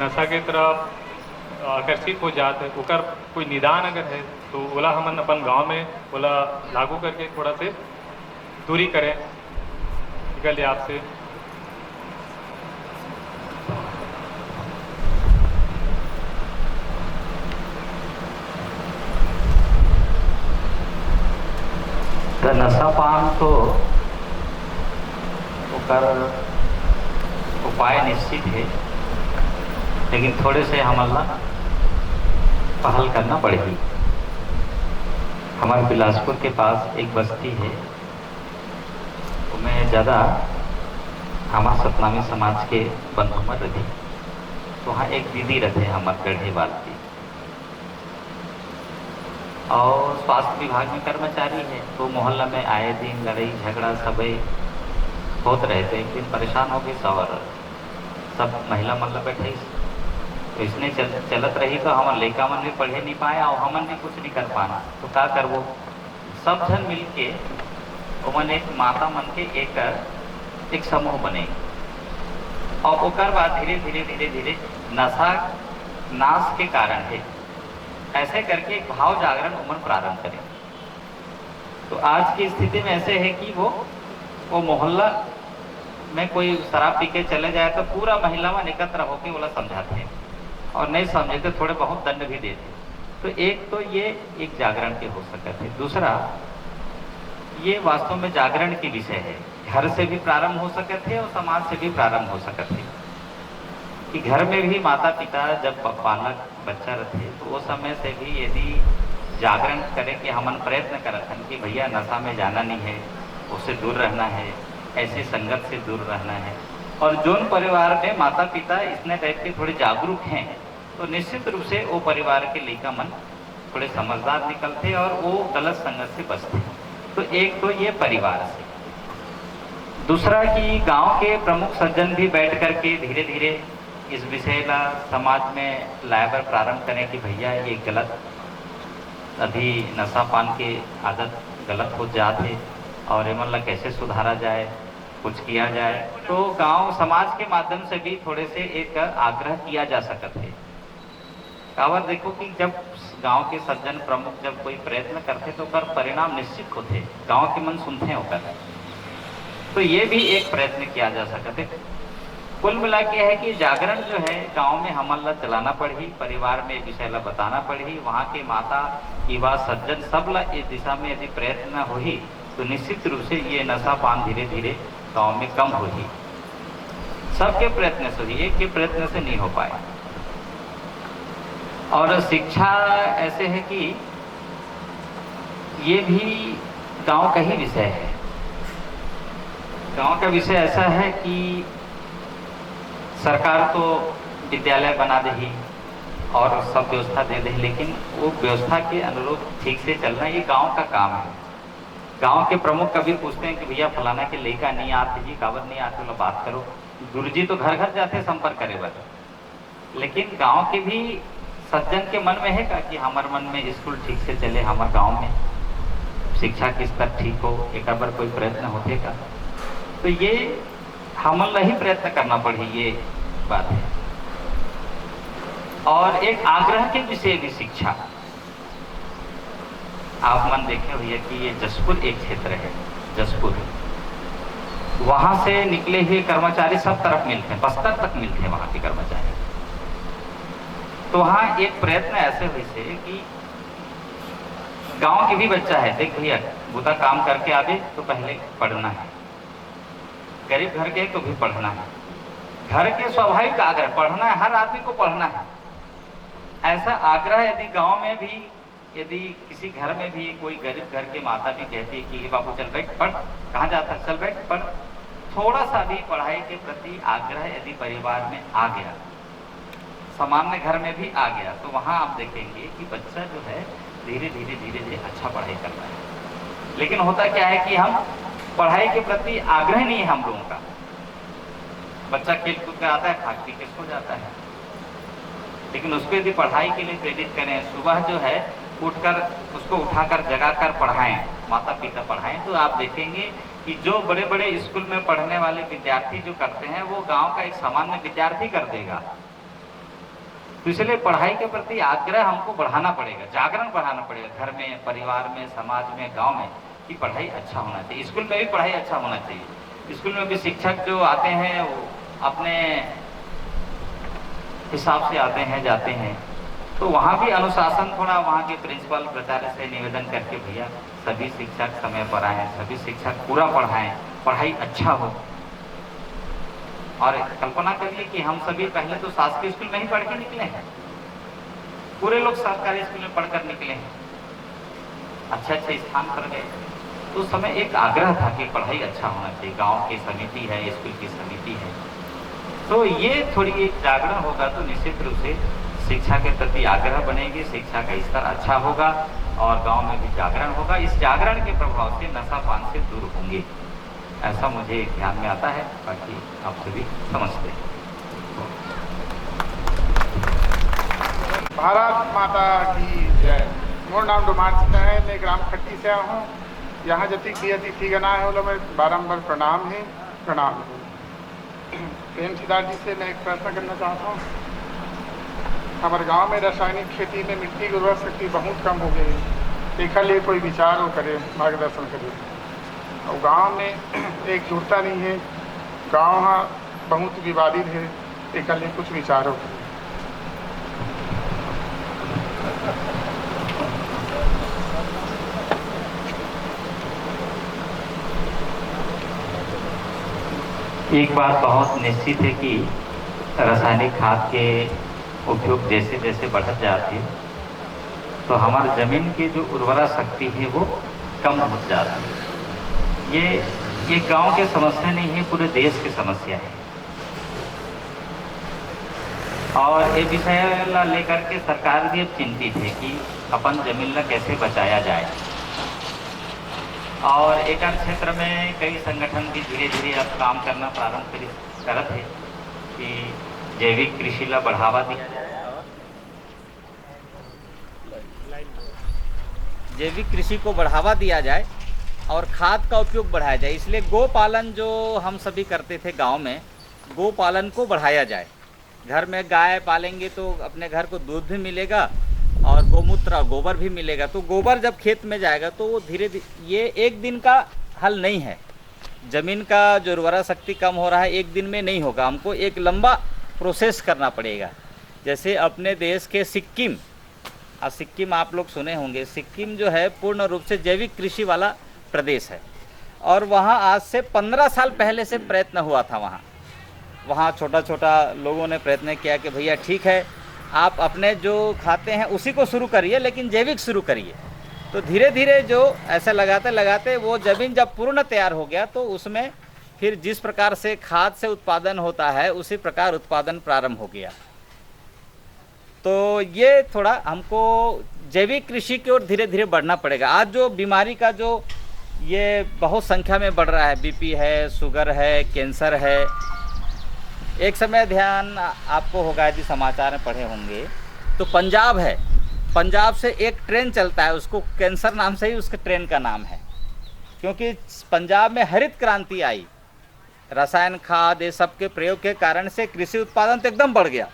नशा के तरफ आकर्षित हो जाते हैं, उकर कोई निदान अगर है तो बोला हम अपन गांव में बोला लागू करके थोड़ा से दूरी करें। इसके लिए आपसे तो नशापान तो उपाय निश्चित है, लेकिन थोड़े से हमारा पहल करना पड़ेगी। हमारे बिलासपुर के पास एक बस्ती है, तो मैं ज़्यादा हमारे सतनामी समाज के बंधु में रहती, तो वहाँ एक दीदी रहते हैं हमारे गढ़ेवाल की, और स्वास्थ्य विभाग में कर्मचारी है। तो मोहल्ला में आए दिन लड़ाई झगड़ा सब होते रहते। एक दिन परेशान हो गई सब महिला मतलब बैठे, तो इसने चलत रही तो हमारे लड़का मन भी पढ़े नहीं पाया और हमन भी कुछ नहीं कर पाना, तो क्या करवो, सब जन मिल के उमन एक माता मन के एक समूह बने, और ओकर बाद धीरे धीरे धीरे धीरे नशा नाश के कारण है, ऐसे करके एक भाव जागरण उमन प्रारंभ करें। तो आज की स्थिति में ऐसे है कि वो मोहल्ला में कोई शराब पी के चले जाए तो पूरा महिला में एकत्र होकर बोला समझाते हैं, और नहीं समझे तो थोड़े बहुत दंड भी देते। तो एक तो ये एक जागरण के हो सकते थे। दूसरा, ये वास्तव में जागरण की विषय है। घर से भी प्रारंभ हो सके थे और समाज से भी प्रारंभ हो सके थे कि घर में भी माता पिता जब बालक बच्चा रहते तो वो समय से भी यदि जागरण करे कि हमन प्रयत्न करते हैं कि भैया नशा में जाना नहीं है, उससे दूर रहना है, ऐसे संगत से दूर रहना है। और जोन परिवार में माता पिता इसने टाइप के थोड़े जागरूक हैं तो निश्चित रूप से वो परिवार के लेकर मन थोड़े समझदार निकलते और वो गलत संगत से बचते। तो एक तो ये परिवार से, दूसरा कि गांव के प्रमुख सज्जन भी बैठ करके धीरे धीरे इस विषय ला समाज में लाएबर प्रारंभ करें कि भैया ये गलत, अभी नशा पान के आदत गलत हो जाते और एमन ला कैसे सुधारा जाए, कुछ किया जाए। तो गांव समाज के माध्यम से भी थोड़े से एक आग्रह किया जा सकता है। कावर देखो कि जब गांव के सज्जन प्रमुख जब कोई प्रयत्न करते तो कर परिणाम निश्चित होते, गांव के मन सुनते होकर। तो ये भी एक प्रयत्न किया जा सकते। कुल मिला के है कि जागरण जो है गांव में हमला चलाना पड़ी, परिवार में विषय ला बताना पड़ी, वहाँ के माता युवा सज्जन सब ला इस दिशा में यदि प्रयत्न हो ही तो निश्चित रूप से ये नशा पान धीरे धीरे गांव में कम हो ही। सबके प्रयत्न से ही, एक के प्रयत्न से नहीं हो पाए। और शिक्षा ऐसे है कि ये भी गांव का ही विषय है। गांव का विषय ऐसा है कि सरकार तो विद्यालय बना दे ही और सब व्यवस्था दे दे, लेकिन वो व्यवस्था के अनुरूप ठीक से चलना ये गांव का काम है। गांव के प्रमुख कभी पूछते हैं कि भैया फलाना के लेकर नहीं आते जी, काबर नहीं आते, बोला बात करो। गुरु जी तो घर घर जाते संपर्क करे बस, लेकिन गांव के भी सज्जन के मन में है का कि हमारे मन में स्कूल ठीक से चले, हमारे गांव में शिक्षा की स्तर ठीक हो, एक बार कोई प्रयत्न होते का। तो ये हमला ही प्रयत्न करना पड़े, ये बात है। और एक आग्रह के विषय भी शिक्षा। आप मन देखे हुए कि ये जसपुर एक क्षेत्र है, जसपुर, वहां से निकले हुए कर्मचारी सब तरफ मिलते हैं, बस्तर तक मिलते हैं वहां के कर्मचारी। तो वहाँ एक प्रयत्न ऐसे हुए से कि गांव के भी बच्चा है, देख भैया बुता काम करके आवे तो पहले पढ़ना है, गरीब घर के तो भी पढ़ना है, घर के स्वाभाविक आग्रह पढ़ना है, हर आदमी को पढ़ना है। ऐसा आग्रह यदि गांव में भी, यदि किसी घर में भी कोई गरीब घर के माता भी कहती है कि बाबू चल बैठ पढ़, कहाँ जाता है, चल बैठ पढ़, थोड़ा सा भी पढ़ाई के प्रति आग्रह यदि परिवार में आ गया, सामान्य घर में भी आ गया, तो वहाँ आप देखेंगे कि बच्चा जो है धीरे धीरे धीरे धीरे अच्छा पढ़ाई कर रहा है। लेकिन होता क्या है कि हम पढ़ाई के प्रति आग्रह नहीं है हम लोगों का। बच्चा खेल कूद कर आता है, खा पी के सो जाता है, लेकिन उसको यदि पढ़ाई के लिए प्रेरित करें, सुबह जो है उठकर उसको उठाकर जगाकर पढ़ाएं, माता पिता पढ़ाएं, तो आप देखेंगे कि जो बड़े बड़े स्कूल में पढ़ने वाले विद्यार्थी जो करते हैं वो गांव का एक सामान्य विद्यार्थी कर देगा। तो इसलिए पढ़ाई के प्रति आग्रह हमको बढ़ाना पड़ेगा, जागरण बढ़ाना पड़ेगा घर में, परिवार में, समाज में, गांव में, कि पढ़ाई अच्छा होना चाहिए। स्कूल में भी पढ़ाई अच्छा होना चाहिए। स्कूल में भी शिक्षक जो आते हैं वो अपने हिसाब से आते हैं, जाते हैं, तो वहाँ भी अनुशासन थोड़ा, वहाँ के प्रिंसिपल प्राचार्य से निवेदन करके भैया सभी शिक्षक समय पर आएँ, सभी शिक्षक पूरा पढ़ाएं, पढ़ाई अच्छा हो। और कल्पना करिए कि हम सभी पहले तो शासकीय स्कूल में ही पढ़ के निकले हैं, पूरे लोग सरकारी स्कूल में पढ़कर निकले हैं, अच्छे अच्छे स्थान पर गए। तो उस समय एक आग्रह था कि पढ़ाई अच्छा होना चाहिए, गांव की समिति है, स्कूल की समिति है। तो ये थोड़ी एक जागरण होगा तो निश्चित रूप से शिक्षा के प्रति आग्रह बनेगी, शिक्षा का स्तर अच्छा होगा और गांव में भी जागरण होगा। इस जागरण के प्रभाव से नशा पान से दूर होंगे, ऐसा मुझे ध्यान में आता है। बाकी आप सभी समझते हैं। भारत माता की जय। मोर नाम डुमार सिंह है, मैं ग्राम खट्टी से आया हूँ। यहाँ जति की अतिथि गणा है वो मैं बारम्बार प्रणाम है, प्रणाम है। प्रेम सिद्धार्थ जी से मैं एक प्रश्न करना चाहता हूँ। हमारे गांव में रासायनिक खेती में मिट्टी की उर्वरक शक्ति बहुत कम हो गई है, एक लिए कोई विचार वो करे, मार्गदर्शन करे। और गांव में एक जुड़ता नहीं है, गाँव हाँ बहुत विवादित है, एक लिए कुछ विचारों एक बात बहुत निश्चित है कि रासायनिक खाद के उपयोग जैसे जैसे बढ़त जाते हैं तो हमारी ज़मीन की जो उर्वरा शक्ति है वो कम हो जाती है। ये गांव की समस्या नहीं है, पूरे देश की समस्या है। और ये विषय लेकर के सरकार भी अब चिंतित है कि अपन जमीन ला कैसे बचाया जाए। और एक क्षेत्र में कई संगठन भी धीरे धीरे अब काम करना प्रारंभ करत है कि जैविक कृषि ला बढ़ावा दिया जाए। जैविक कृषि को बढ़ावा दिया जाए और खाद का उपयोग बढ़ाया जाए। इसलिए गो पालन जो हम सभी करते थे गांव में, गो पालन को बढ़ाया जाए। घर में गाय पालेंगे तो अपने घर को दूध भी मिलेगा और गोमूत्र और गोबर भी मिलेगा। तो गोबर जब खेत में जाएगा तो वो धीरे धीरे, ये एक दिन का हल नहीं है। ज़मीन का जो उर्वरा शक्ति कम हो रहा है एक दिन में नहीं होगा, हमको एक लंबा प्रोसेस करना पड़ेगा। जैसे अपने देश के सिक्किम, सिक्किम आप लोग सुने होंगे, सिक्किम जो है पूर्ण रूप से जैविक कृषि वाला प्रदेश है। और वहाँ आज से 15 साल पहले से प्रयत्न हुआ था। वहाँ छोटा छोटा लोगों ने प्रयत्न किया कि भैया ठीक है, आप अपने जो खाते हैं उसी को शुरू करिए, लेकिन जैविक शुरू करिए। तो धीरे धीरे जो ऐसे लगाते लगाते वो ज़मीन जब पूर्ण तैयार हो गया तो उसमें फिर जिस प्रकार से खाद से उत्पादन होता है उसी प्रकार उत्पादन प्रारंभ हो गया। तो ये थोड़ा हमको जैविक कृषि की ओर धीरे धीरे बढ़ना पड़ेगा। आज जो बीमारी का जो ये बहुत संख्या में बढ़ रहा है, बीपी है, शुगर है, कैंसर है। एक समय ध्यान आपको होगा, यदि समाचार में पढ़े होंगे तो पंजाब है, पंजाब से एक ट्रेन चलता है, उसको कैंसर नाम से ही उसके ट्रेन का नाम है, क्योंकि पंजाब में हरित क्रांति आई। रसायन खाद ये सब के प्रयोग के कारण से कृषि उत्पादन तो एकदम बढ़ गया,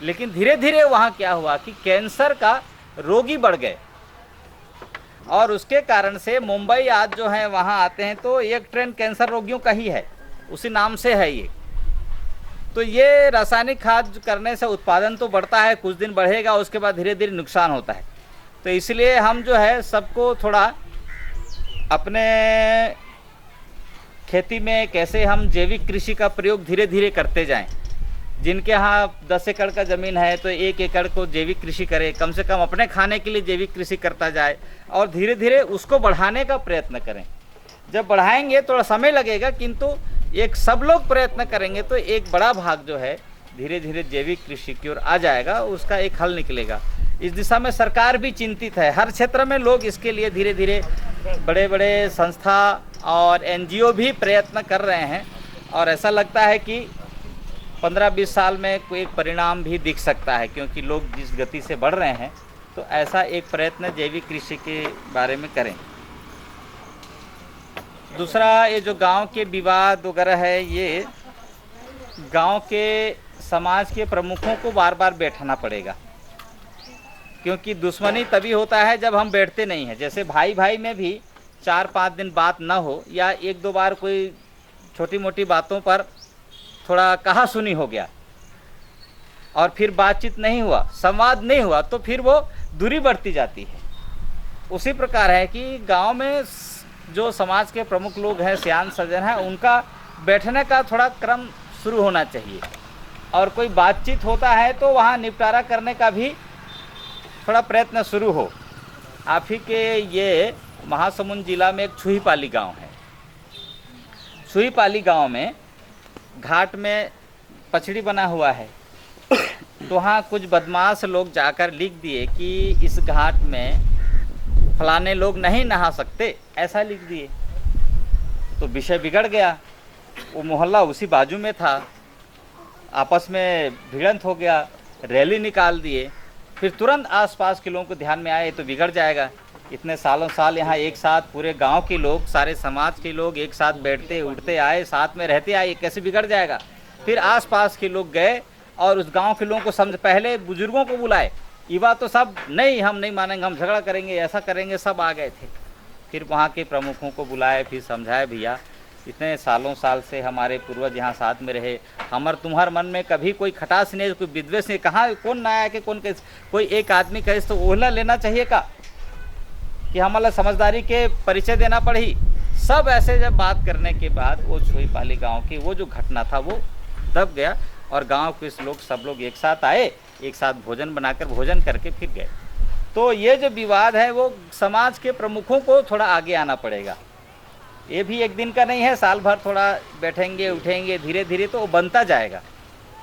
लेकिन धीरे धीरे वहाँ क्या हुआ कि कैंसर का रोगी बढ़ गए। और उसके कारण से मुंबई आज जो है वहाँ आते हैं तो एक ट्रेन कैंसर रोगियों का ही है, उसी नाम से है ये। तो ये रासायनिक खाद करने से उत्पादन तो बढ़ता है, कुछ दिन बढ़ेगा, उसके बाद धीरे धीरे नुकसान होता है। तो इसलिए हम जो है सबको थोड़ा अपने खेती में कैसे हम जैविक कृषि का प्रयोग धीरे धीरे करते जाएं। जिनके यहाँ 10 एकड़ का ज़मीन है तो 1 एकड़ को जैविक कृषि करे, कम से कम अपने खाने के लिए जैविक कृषि करता जाए और धीरे धीरे उसको बढ़ाने का प्रयत्न करें। जब बढ़ाएंगे थोड़ा समय लगेगा, किंतु एक सब लोग प्रयत्न करेंगे तो एक बड़ा भाग जो है धीरे धीरे जैविक कृषि की ओर आ जाएगा, उसका एक हल निकलेगा। इस दिशा में सरकार भी चिंतित है। हर क्षेत्र में लोग इसके लिए धीरे धीरे बड़े बड़े संस्था और एनजीओ भी प्रयत्न कर रहे हैं और ऐसा लगता है कि 15-20 साल में कोई एक परिणाम भी दिख सकता है, क्योंकि लोग जिस गति से बढ़ रहे हैं। तो ऐसा एक प्रयत्न जैविक कृषि के बारे में करें। दूसरा, ये जो गांव के विवाद वगैरह है, ये गांव के समाज के प्रमुखों को बार बार बैठाना पड़ेगा, क्योंकि दुश्मनी तभी होता है जब हम बैठते नहीं हैं। जैसे भाई भाई में भी 4-5 दिन बात न हो या 1-2 बार कोई छोटी मोटी बातों पर थोड़ा कहा सुनी हो गया और फिर बातचीत नहीं हुआ, संवाद नहीं हुआ, तो फिर वो दूरी बढ़ती जाती है। उसी प्रकार है कि गांव में जो समाज के प्रमुख लोग हैं, सियान सज्जन हैं, उनका बैठने का थोड़ा क्रम शुरू होना चाहिए और कोई बातचीत होता है तो वहाँ निपटारा करने का भी थोड़ा प्रयत्न शुरू हो। आप ही के ये महासमुंद जिला में एक छुहीपाली गांव है। छुहीपाली गांव में घाट में पछड़ी बना हुआ है, तो वहाँ कुछ बदमाश लोग जाकर लिख दिए कि इस घाट में फलाने लोग नहीं नहा सकते, ऐसा लिख दिए। तो विषय बिगड़ गया। वो मोहल्ला उसी बाजू में था, आपस में भिड़ंत हो गया, रैली निकाल दिए। फिर तुरंत आसपास के लोगों को ध्यान में आए तो बिगड़ जाएगा। इतने सालों साल यहाँ एक साथ पूरे गांव के लोग, सारे समाज के लोग एक साथ बैठते उठते आए, साथ में रहते आए, कैसे बिगड़ जाएगा। फिर आसपास के लोग गए और उस गांव के लोगों को समझ, पहले बुजुर्गों को बुलाए, ये बात तो सब नहीं, हम नहीं मानेंगे, हम झगड़ा करेंगे, ऐसा करेंगे, सब आ गए थे। फिर वहाँ के प्रमुखों को बुलाए, फिर समझाए भैया इतने सालों साल से हमारे पूर्वज यहाँ साथ में रहे, हमार तुम्हार मन में कभी कोई खटास नहीं, कोई विद्वेष नहीं। कहाँ कौन ना आया कि कौन कैसे कोई एक आदमी कहे तो ओहला लेना चाहिए का कि हमारा समझदारी के परिचय देना पड़ी। सब ऐसे जब बात करने के बाद वो छुईपाली गांव की वो जो घटना था वो दब गया और गांव के लोग सब लोग एक साथ आए, एक साथ भोजन बनाकर भोजन करके फिर गए। तो ये जो विवाद है वो समाज के प्रमुखों को थोड़ा आगे आना पड़ेगा। ये भी एक दिन का नहीं है, साल भर थोड़ा बैठेंगे उठेंगे, धीरे धीरे तो वो बनता जाएगा।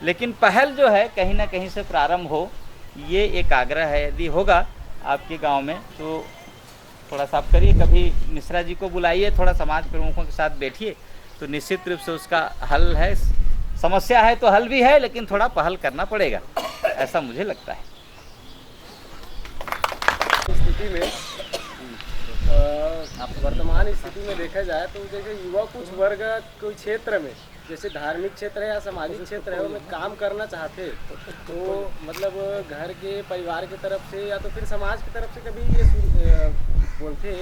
लेकिन पहल जो है कहीं ना कहीं से प्रारंभ हो, ये एक आग्रह है। यदि होगा आपके गांव में तो थोड़ा सा आप करिए, कभी मिश्रा जी को बुलाइए, थोड़ा समाज प्रमुखों के साथ बैठिए, तो निश्चित रूप से उसका हल है। समस्या है तो हल भी है, लेकिन थोड़ा पहल करना पड़ेगा, ऐसा मुझे लगता है। स्थिति में वर्तमान स्थिति में देखा जाए तो जैसे युवा कुछ वर्ग कोई क्षेत्र में, जैसे धार्मिक क्षेत्र है या सामाजिक क्षेत्र है, उसमें काम करना चाहते तो मतलब घर के परिवार की तरफ से या तो फिर समाज की तरफ से कभी ये बोलते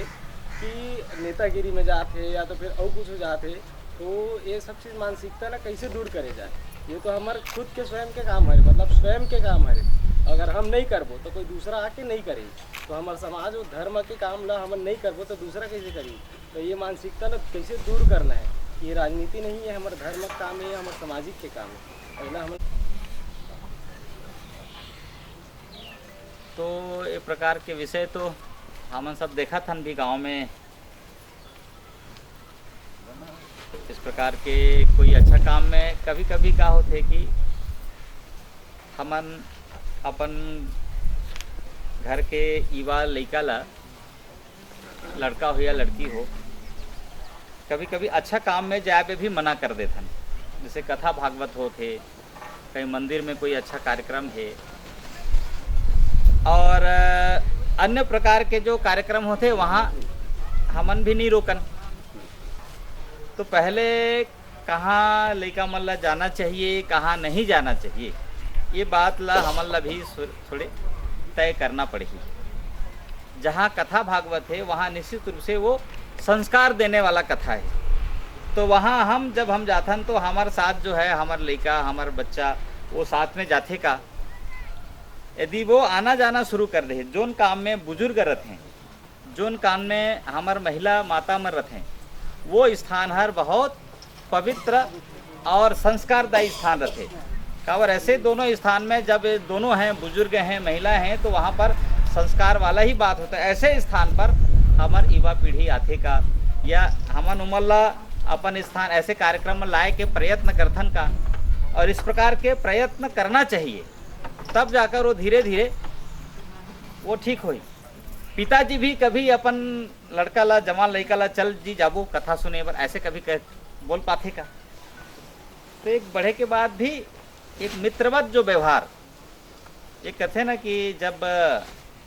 कि नेतागिरी में जाते या तो फिर और कुछ हो जाते, तो ये सब चीज़ मानसिकता ना कैसे दूर करे जाए। ये तो हमारे खुद के स्वयं के काम है, मतलब स्वयं के काम है। अगर हम नहीं करबो तो कोई दूसरा आके नहीं करे, तो हमारे समाज और धर्म के काम ला हम नहीं करबो तो दूसरा कैसे करेगी। तो ये मानसिकता ना कैसे दूर करना है। ये राजनीति नहीं है, हमारे धर्म का काम है, हमारे सामाजिक के काम है। पहला हम तो ये प्रकार के विषय तो हम सब देखा था भी गांव में, इस प्रकार के कोई अच्छा काम में कभी कभी का होते कि हमन अपन घर के युवा लड़का ला, लड़का हो या लड़की हो, कभी कभी अच्छा काम में जाए पे भी मना कर देते हैं। जैसे कथा भागवत हो थे, कहीं मंदिर में कोई अच्छा कार्यक्रम है, और अन्य प्रकार के जो कार्यक्रम होते वहाँ हमन भी नहीं रोकन। तो पहले कहाँ लड़का मन ला जाना चाहिए, कहाँ नहीं जाना चाहिए, ये बात ला हमन ला भी थोड़े तय करना पड़ेगी। जहाँ कथा भागवत है वहाँ निश्चित रूप से वो संस्कार देने वाला कथा है, तो वहाँ हम जब हम जाथन तो हमारे साथ जो है हमार लड़का हमार बच्चा वो साथ में जाते का। यदि वो आना जाना शुरू कर दे, जोन काम में बुजुर्ग रहते हैं, जोन काम में हमार महिला माता मर रहते हैं, वो स्थान हर बहुत पवित्र और संस्कारदायी स्थान रहते। काबर ऐसे दोनों स्थान में जब दोनों हैं, बुजुर्ग हैं महिला हैं, तो वहाँ पर संस्कार वाला ही बात होता है। ऐसे स्थान पर हमार युवा पीढ़ी आते का या हमन उमल्ला अपन स्थान ऐसे कार्यक्रम में लाए के प्रयत्न करथन का, और इस प्रकार के प्रयत्न करना चाहिए, तब जाकर वो धीरे धीरे वो ठीक होई। पिताजी भी कभी अपन लड़का ला जवान लड़का ला चल जी जाबो कथा सुने पर ऐसे कभी बोल पाते का। तो एक बढ़े के बाद भी एक मित्रवत जो व्यवहार, एक कहते ना कि जब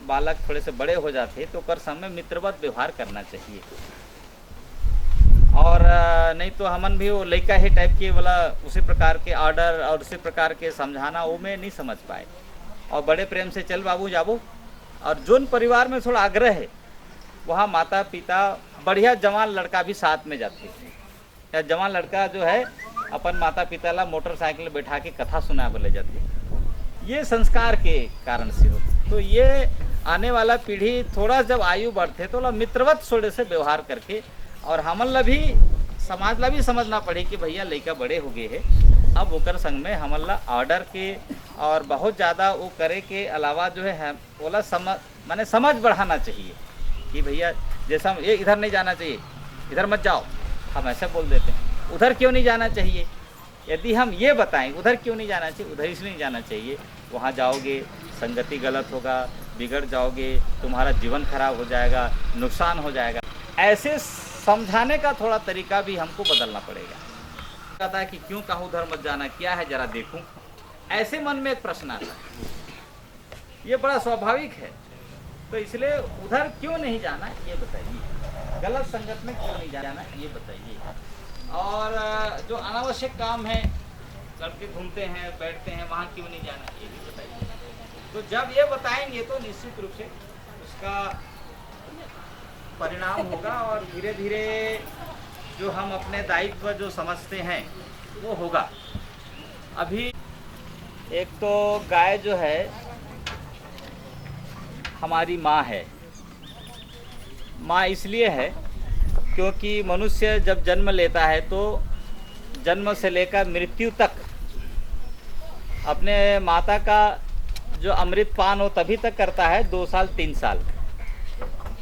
बालक थोड़े से बड़े हो जाते तो कर समय मित्रवत व्यवहार करना चाहिए, और नहीं तो हमन भी वो लड़का ही टाइप के वाला उसी प्रकार के ऑर्डर और उसी प्रकार के समझाना वो में नहीं समझ पाए, और बड़े प्रेम से चल बाबू जाबो। और जोन परिवार में थोड़ा आग्रह है वहाँ माता पिता बढ़िया जवान लड़का भी साथ में जाते हैं, या जवान लड़का जो है अपन माता पिता ला मोटरसाइकिल बैठा के कथा सुना बोले जाते, ये संस्कार के कारण से होते। तो ये आने वाला पीढ़ी थोड़ा जब आयु बढ़ते तो मित्रवत थोड़े से व्यवहार करके, और हमन ला भी समाज ला भी समझना पड़े कि भैया लड़का बड़े हो गए है, अब ओकर संग में हमन ला ऑर्डर के और बहुत ज़्यादा वो करे के अलावा जो है बोला माने समझ बढ़ाना चाहिए कि भैया जैसा ये इधर नहीं जाना चाहिए, इधर मत जाओ, हम ऐसे बोल देते हैं। उधर क्यों नहीं जाना चाहिए, यदि हम ये बताएं उधर क्यों नहीं जाना चाहिए, उधर इसलिए नहीं जाना चाहिए, वहाँ जाओगे संगति गलत होगा, बिगड़ जाओगे, तुम्हारा जीवन खराब हो जाएगा, नुकसान हो जाएगा। ऐसे समझाने का थोड़ा तरीका भी हमको बदलना पड़ेगा। कहता है कि क्यों कहूँ उधर मत जाना, क्या है जरा देखूं, ऐसे मन में एक प्रश्न आता है, ये बड़ा स्वाभाविक है। तो इसलिए उधर क्यों नहीं जाना ये बताइए, गलत संगत में क्यों नहीं जाना ये बताइए, और जो अनावश्यक काम है लड़के घूमते हैं बैठते हैं वहाँ क्यों नहीं जाना ये भी बताइए। तो जब ये बताएंगे तो निश्चित रूप से उसका परिणाम होगा, और धीरे धीरे जो हम अपने दायित्व जो समझते हैं वो होगा। अभी एक तो गाय जो है हमारी माँ है। माँ इसलिए है क्योंकि मनुष्य जब जन्म लेता है तो जन्म से लेकर मृत्यु तक अपने माता का जो अमृत पान हो तभी तक करता है 2 साल 3 साल,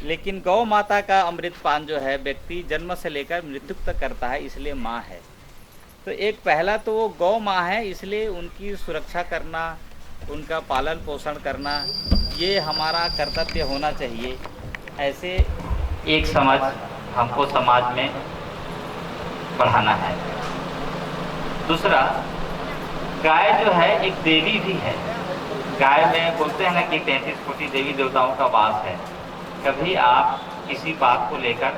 लेकिन गौ माता का अमृत पान जो है व्यक्ति जन्म से लेकर मृत्यु तक करता है, इसलिए माँ है। तो एक पहला तो वो गौ माँ है, इसलिए उनकी सुरक्षा करना, उनका पालन पोषण करना ये हमारा कर्तव्य होना चाहिए। ऐसे एक समझ हमको समाज में बढ़ाना है। दूसरा, गाय जो है एक देवी भी है। गाय में बोलते हैं ना कि 33 कोटि देवी देवताओं का वास है। कभी आप किसी बात को लेकर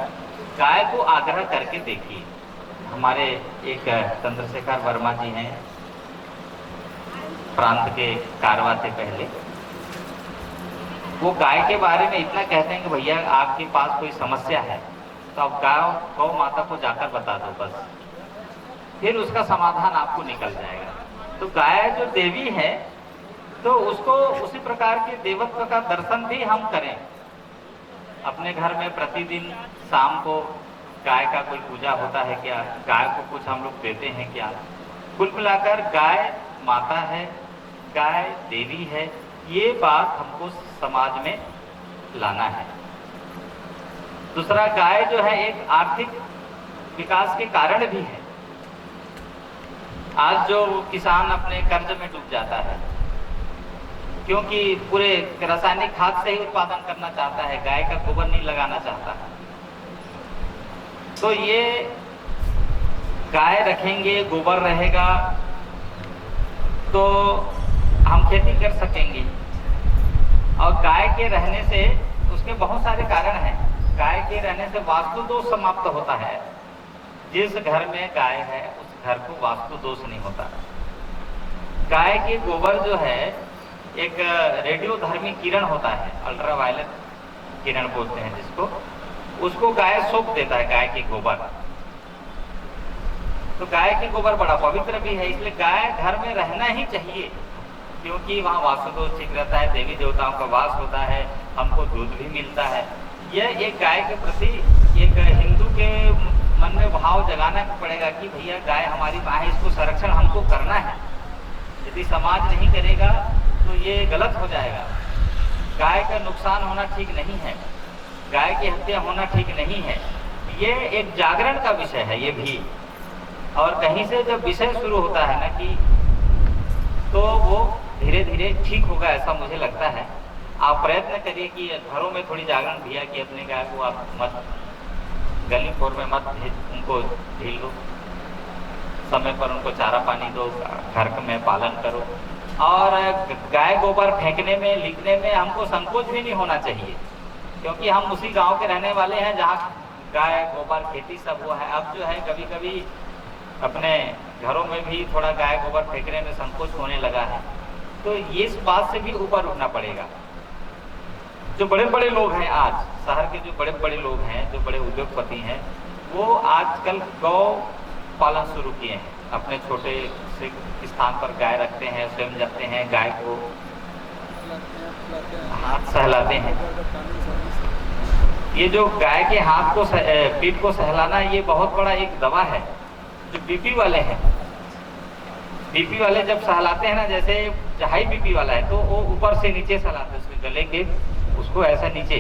गाय को आग्रह करके देखिए। हमारे एक चंद्रशेखर वर्मा जी हैं, प्रांत के कारवा से पहले, वो गाय के बारे में इतना कहते हैं कि भैया आपके पास कोई समस्या है तो आप गौ माता को जाकर बता दो बस, फिर उसका समाधान आपको निकल जाएगा। तो गाय जो देवी है तो उसको उसी प्रकार के देवत्व का दर्शन भी हम करें। अपने घर में प्रतिदिन शाम को गाय का कोई पूजा होता है क्या, गाय को कुछ हम लोग देते हैं क्या। कुल मिलाकर गाय माता है, गाय देवी है, ये बात हमको समाज में लाना है। दूसरा, गाय जो है एक आर्थिक विकास के कारण भी है। आज जो किसान अपने कर्ज में डूब जाता है क्योंकि पूरे रासायनिक खाद से ही उत्पादन करना चाहता है, गाय का गोबर नहीं लगाना चाहता है, तो ये गाय रखेंगे, गोबर रहेगा तो हम खेती कर सकेंगे। और गाय के रहने से उसके बहुत सारे कारण हैं। गाय के रहने से वास्तु दोष समाप्त होता है। जिस घर में गाय है उस घर को वास्तु दोष नहीं होता। गाय के गोबर जो है एक रेडियोधर्मी किरण होता है, अल्ट्रावायलेट किरण बोलते हैं जिसको, उसको गाय सोख देता है, गाय के गोबर। तो गाय के गोबर बड़ा पवित्र भी है, इसलिए गाय घर में रहना ही चाहिए क्योंकि वहाँ वास्तु दोष ठीक रहता है, देवी देवताओं का वास होता है, हमको दूध भी मिलता है। यह एक गाय के प्रति एक हिंदू के मन में भाव जगाना पड़ेगा कि भैया गाय हमारी माँ है, इसको संरक्षण हमको करना है। यदि समाज नहीं करेगा तो ये गलत हो जाएगा। गाय का नुकसान होना ठीक नहीं है, गाय की हत्या होना ठीक नहीं है। ये एक जागरण का विषय है ये भी। और कहीं से जब विषय शुरू होता है ना कि तो वो धीरे धीरे ठीक होगा, ऐसा मुझे लगता है। आप प्रयत्न करिए कि घरों में थोड़ी जागरण भैया कि अपने गाय को आप मत गली फोर में मत उनको ढील दो, समय पर उनको चारा पानी दो, घर में पालन करो। और गाय गोबर फेंकने में, लिखने में हमको संकोच भी नहीं होना चाहिए क्योंकि हम उसी गांव के रहने वाले हैं जहाँ गाय गोबर खेती सब वो है। अब जो है कभी कभी अपने घरों में भी थोड़ा गाय गोबर फेंकने में संकोच होने लगा है, तो ये इस बात से भी ऊपर उठना पड़ेगा। जो बड़े बड़े लोग हैं आज, शहर के जो बड़े बड़े लोग हैं, जो बड़े उद्योगपति हैं, वो आजकल गौ पालन शुरू किए हैं। अपने छोटे से स्थान पर गाय रखते हैं, स्वयं जाते हैं, गाय को हाथ सहलाते हैं। ये जो गाय के हाथ को पीठ को सहलाना, ये बहुत बड़ा एक दवा है। जो बीपी वाले हैं, बीपी वाले जब सहलाते हैं ना, जैसे हाई बीपी वाला है तो वो ऊपर से नीचे सहलाते हैं, उसके गले के उसको ऐसा नीचे,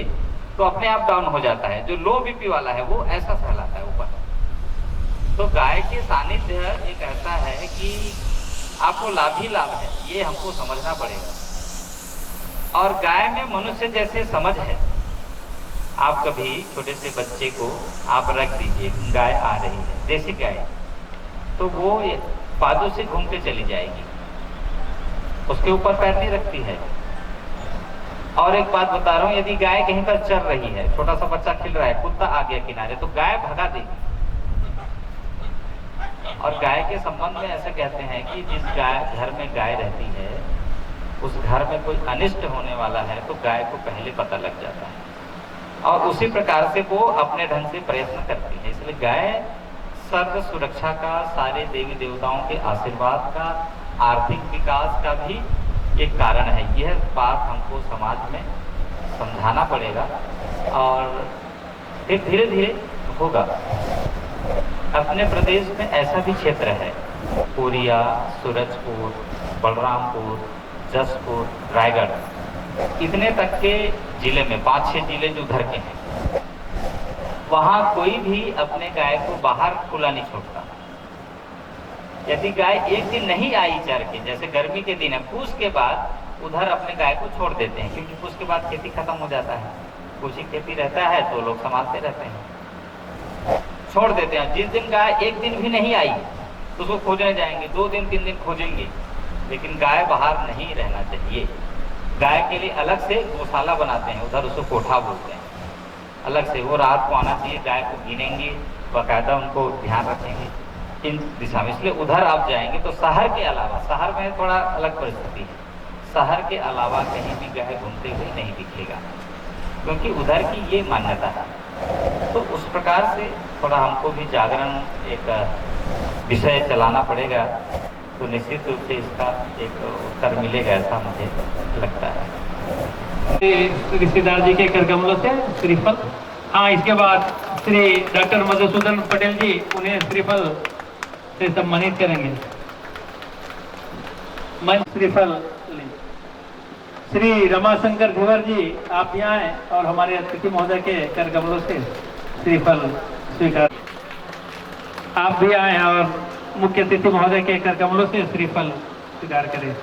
तो अपने आप डाउन हो जाता है। जो लो बीपी वाला है वो ऐसा सहलाता है ऊपर। तो गाय के सानिध्य एक ऐसा है कि आपको लाभ ही लाभ है, ये हमको समझना पड़ेगा। और गाय में मनुष्य जैसे समझ है। आप कभी छोटे से बच्चे को आप रख दीजिए, गाय आ रही है, देसी गाय, तो वो बाजू से घूम के चली जाएगी, उसके ऊपर पैर नहीं रखती है। और एक बात बता रहा हूँ, यदि गाय कहीं पर चल रही है, छोटा सा बच्चा खेल रहा है, कुत्ता आ गया किनारे, तो गाय भगा देगी। और गाय के संबंध में ऐसा कहते हैं कि जिस घर में गाय रहती है उस घर में कोई अनिष्ट होने वाला है तो गाय को पहले पता लग जाता है और उसी प्रकार से वो अपने ढंग से प्रयत्न करती है। इसलिए गाय सर्व सुरक्षा का, सारे देवी देवताओं के आशीर्वाद का, आर्थिक विकास का भी एक कारण है। यह बात हमको समाज में समझाना पड़ेगा और फिर धीरे धीरे होगा। अपने प्रदेश में ऐसा भी क्षेत्र है, कोरिया, सूरजपुर, बलरामपुर, जसपुर, रायगढ़, इतने तक के जिले में 5-6 जिले जो उधर के हैं, वहाँ कोई भी अपने गाय को बाहर खुला नहीं छोड़ता। यदि गाय एक दिन नहीं आई चर के, जैसे गर्मी के दिन है, पूस के बाद उधर अपने गाय को छोड़ देते हैं, क्योंकि पूस के बाद खेती खत्म हो जाता है। कुछ ही खेती रहता है तो लोग संभालते रहते हैं, छोड़ देते हैं। जिस दिन गाय एक दिन भी नहीं आई तो उसको खोजने जाएंगे, 2 दिन 3 दिन खोजेंगे, लेकिन गाय बाहर नहीं रहना चाहिए। गाय के लिए अलग से गौशाला बनाते हैं, उधर उसको कोठा बोलते हैं, अलग से। वो रात को आना चाहिए, गाय को गिनेंगे, बाकायदा उनको ध्यान रखेंगे इन दिशा में। इसलिए उधर आप जाएंगे तो शहर के अलावा, शहर में थोड़ा अलग परिस्थिति है, शहर के अलावा कहीं भी गाय घूमते हुए नहीं दिखेगा, क्योंकि उधर की ये मान्यता है। तो उस प्रकार से थोड़ा हमको भी जागरण एक विषय चलाना पड़ेगा, तो निश्चित रूप से इसका एक उत्तर मिलेगा, ऐसा मुझे लगता है। रिश्तेदार जी के कर कमलों से श्रीफल। हाँ, इसके बाद श्री डॉक्टर मधुसूदन पटेल जी उन्हें श्रीफल से सम्मानित करेंगे। मंच श्रीफल श्री रमाशंकर धीवर जी, आप यहाँ आए और हमारे अतिथि महोदय के कर कमलों से श्रीफल स्वीकार। आप भी आए और मुख्य अतिथि महोदय के कर कमलों से श्रीफल स्वीकार करें।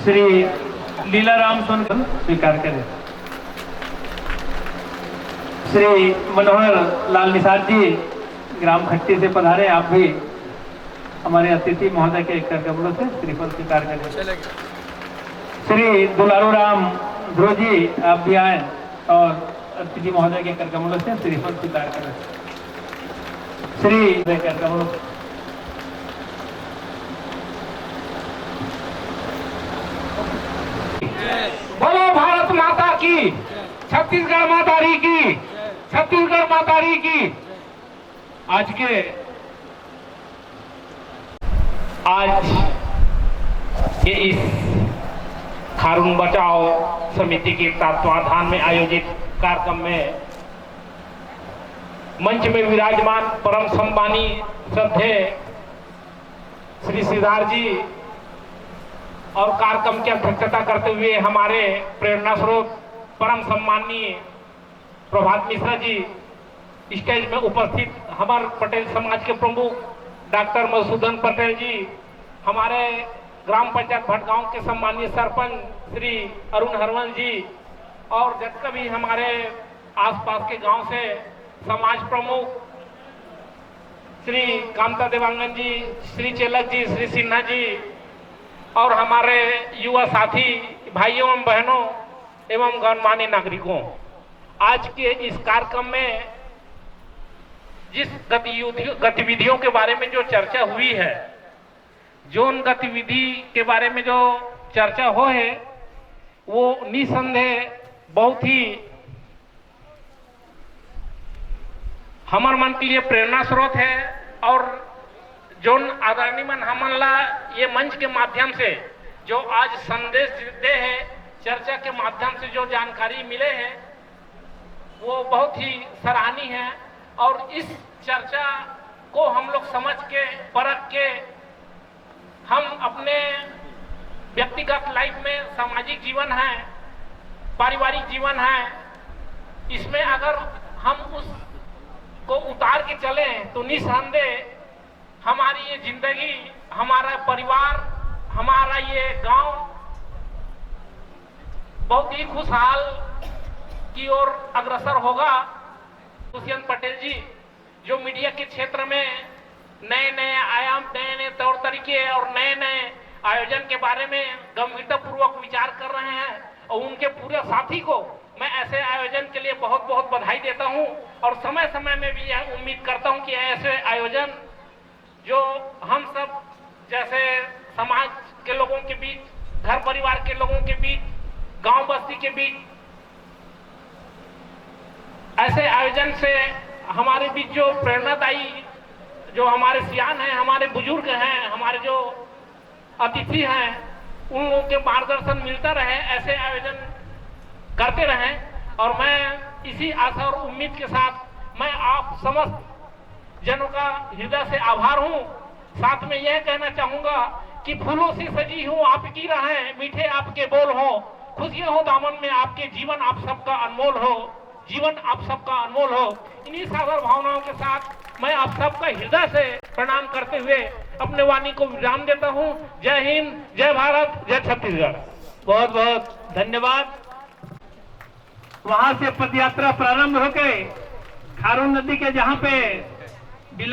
श्री लीलाराम सोनकर स्वीकार करें। श्री मनोहर लाल निषाद जी ग्राम खट्टी से पधारे, आप भी हमारे अतिथि महोदय के कर कमलों से श्रीफल स्वीकार करें। श्री दुलारू राम ध्रुव जी, आप भी आए और अतिथि महोदय के कर कमलों से श्रीफल स्वीकार करें। श्री कर कमलों बोलो भारत माता की, छत्तीसगढ़ मातारी की, छत्तीसगढ़ मातारी की। आज ये इस खारून बचाओ समिति के तत्वाधान में आयोजित कार्यक्रम में मंच में विराजमान परम सम्मानी श्रद्धेय श्री सिद्धार्थ जी और कार्यक्रम की अध्यक्षता करते हुए हमारे प्रेरणा स्रोत परम सम्मानीय प्रभात मिश्रा जी, स्टेज में उपस्थित हमारे पटेल समाज के प्रमुख डॉक्टर मधुसूदन पटेल जी, हमारे ग्राम पंचायत भटगांव के सम्मानीय सरपंच श्री अरुण हरवंश जी, और जितने भी हमारे आसपास के गांव से समाज प्रमुख श्री कामता देवांगन जी, श्री चेलक जी, श्री सिन्हा जी, और हमारे युवा साथी भाइयों एवं बहनों एवं गणमान्य नागरिकों, आज के इस कार्यक्रम में जिस गतिविधियों के बारे में जो चर्चा हुई है, जो उन गतिविधि के बारे में जो चर्चा हो है, वो निसंदेह बहुत ही हमारे मन के लिए प्रेरणा स्रोत है। और जो आदरणीय मन हमला ये मंच के माध्यम से जो आज संदेश दे है, चर्चा के माध्यम से जो जानकारी मिले हैं, वो बहुत ही सराहनीय है। और इस चर्चा को हम लोग समझ के, परख के, हम अपने व्यक्तिगत लाइफ में, सामाजिक जीवन है, पारिवारिक जीवन है, इसमें अगर हम उसको उतार के चले तो निसंदेह हमारी ये जिंदगी, हमारा परिवार, हमारा ये गांव बहुत ही खुशहाल की ओर अग्रसर होगा। दुष्यंत पटेल जी जो मीडिया के क्षेत्र में नए नए आयाम, नए नए तौर तरीके और नए नए आयोजन के बारे में गंभीरता पूर्वक विचार कर रहे हैं, और उनके पूरे साथी को मैं ऐसे आयोजन के लिए बहुत बहुत बधाई देता हूं। और समय समय में भी यह उम्मीद करता हूं कि ऐसे आयोजन जो हम सब जैसे समाज के लोगों के बीच, घर परिवार के लोगों के बीच, गांव बस्ती के बीच, ऐसे आयोजन से हमारे बीच जो प्रेरणादायी जो हमारे सियान हैं, हमारे बुजुर्ग हैं, हमारे जो अतिथि हैं, उन लोगों के मार्गदर्शन मिलता रहे, ऐसे आयोजन करते रहें। और मैं इसी आशा और उम्मीद के साथ मैं आप समस्त जनों का हृदय से आभार हूं। साथ में यह कहना चाहूंगा कि फूलों से सजी हूं आपकी राहें, मीठे आपके बोल हो, खुशियां हो दामन में आपके, जीवन आप सबका अनमोल हो, जीवन आप सबका अनमोल हो। इन्हीं सागर भावनाओं के साथ मैं आप सबका हृदय से प्रणाम करते हुए अपने वाणी को विराम देता हूं। जय हिंद, जय भारत, जय छत्तीसगढ़। बहुत बहुत धन्यवाद। वहां से पदयात्रा प्रारंभ होकर खारून नदी के जहां पे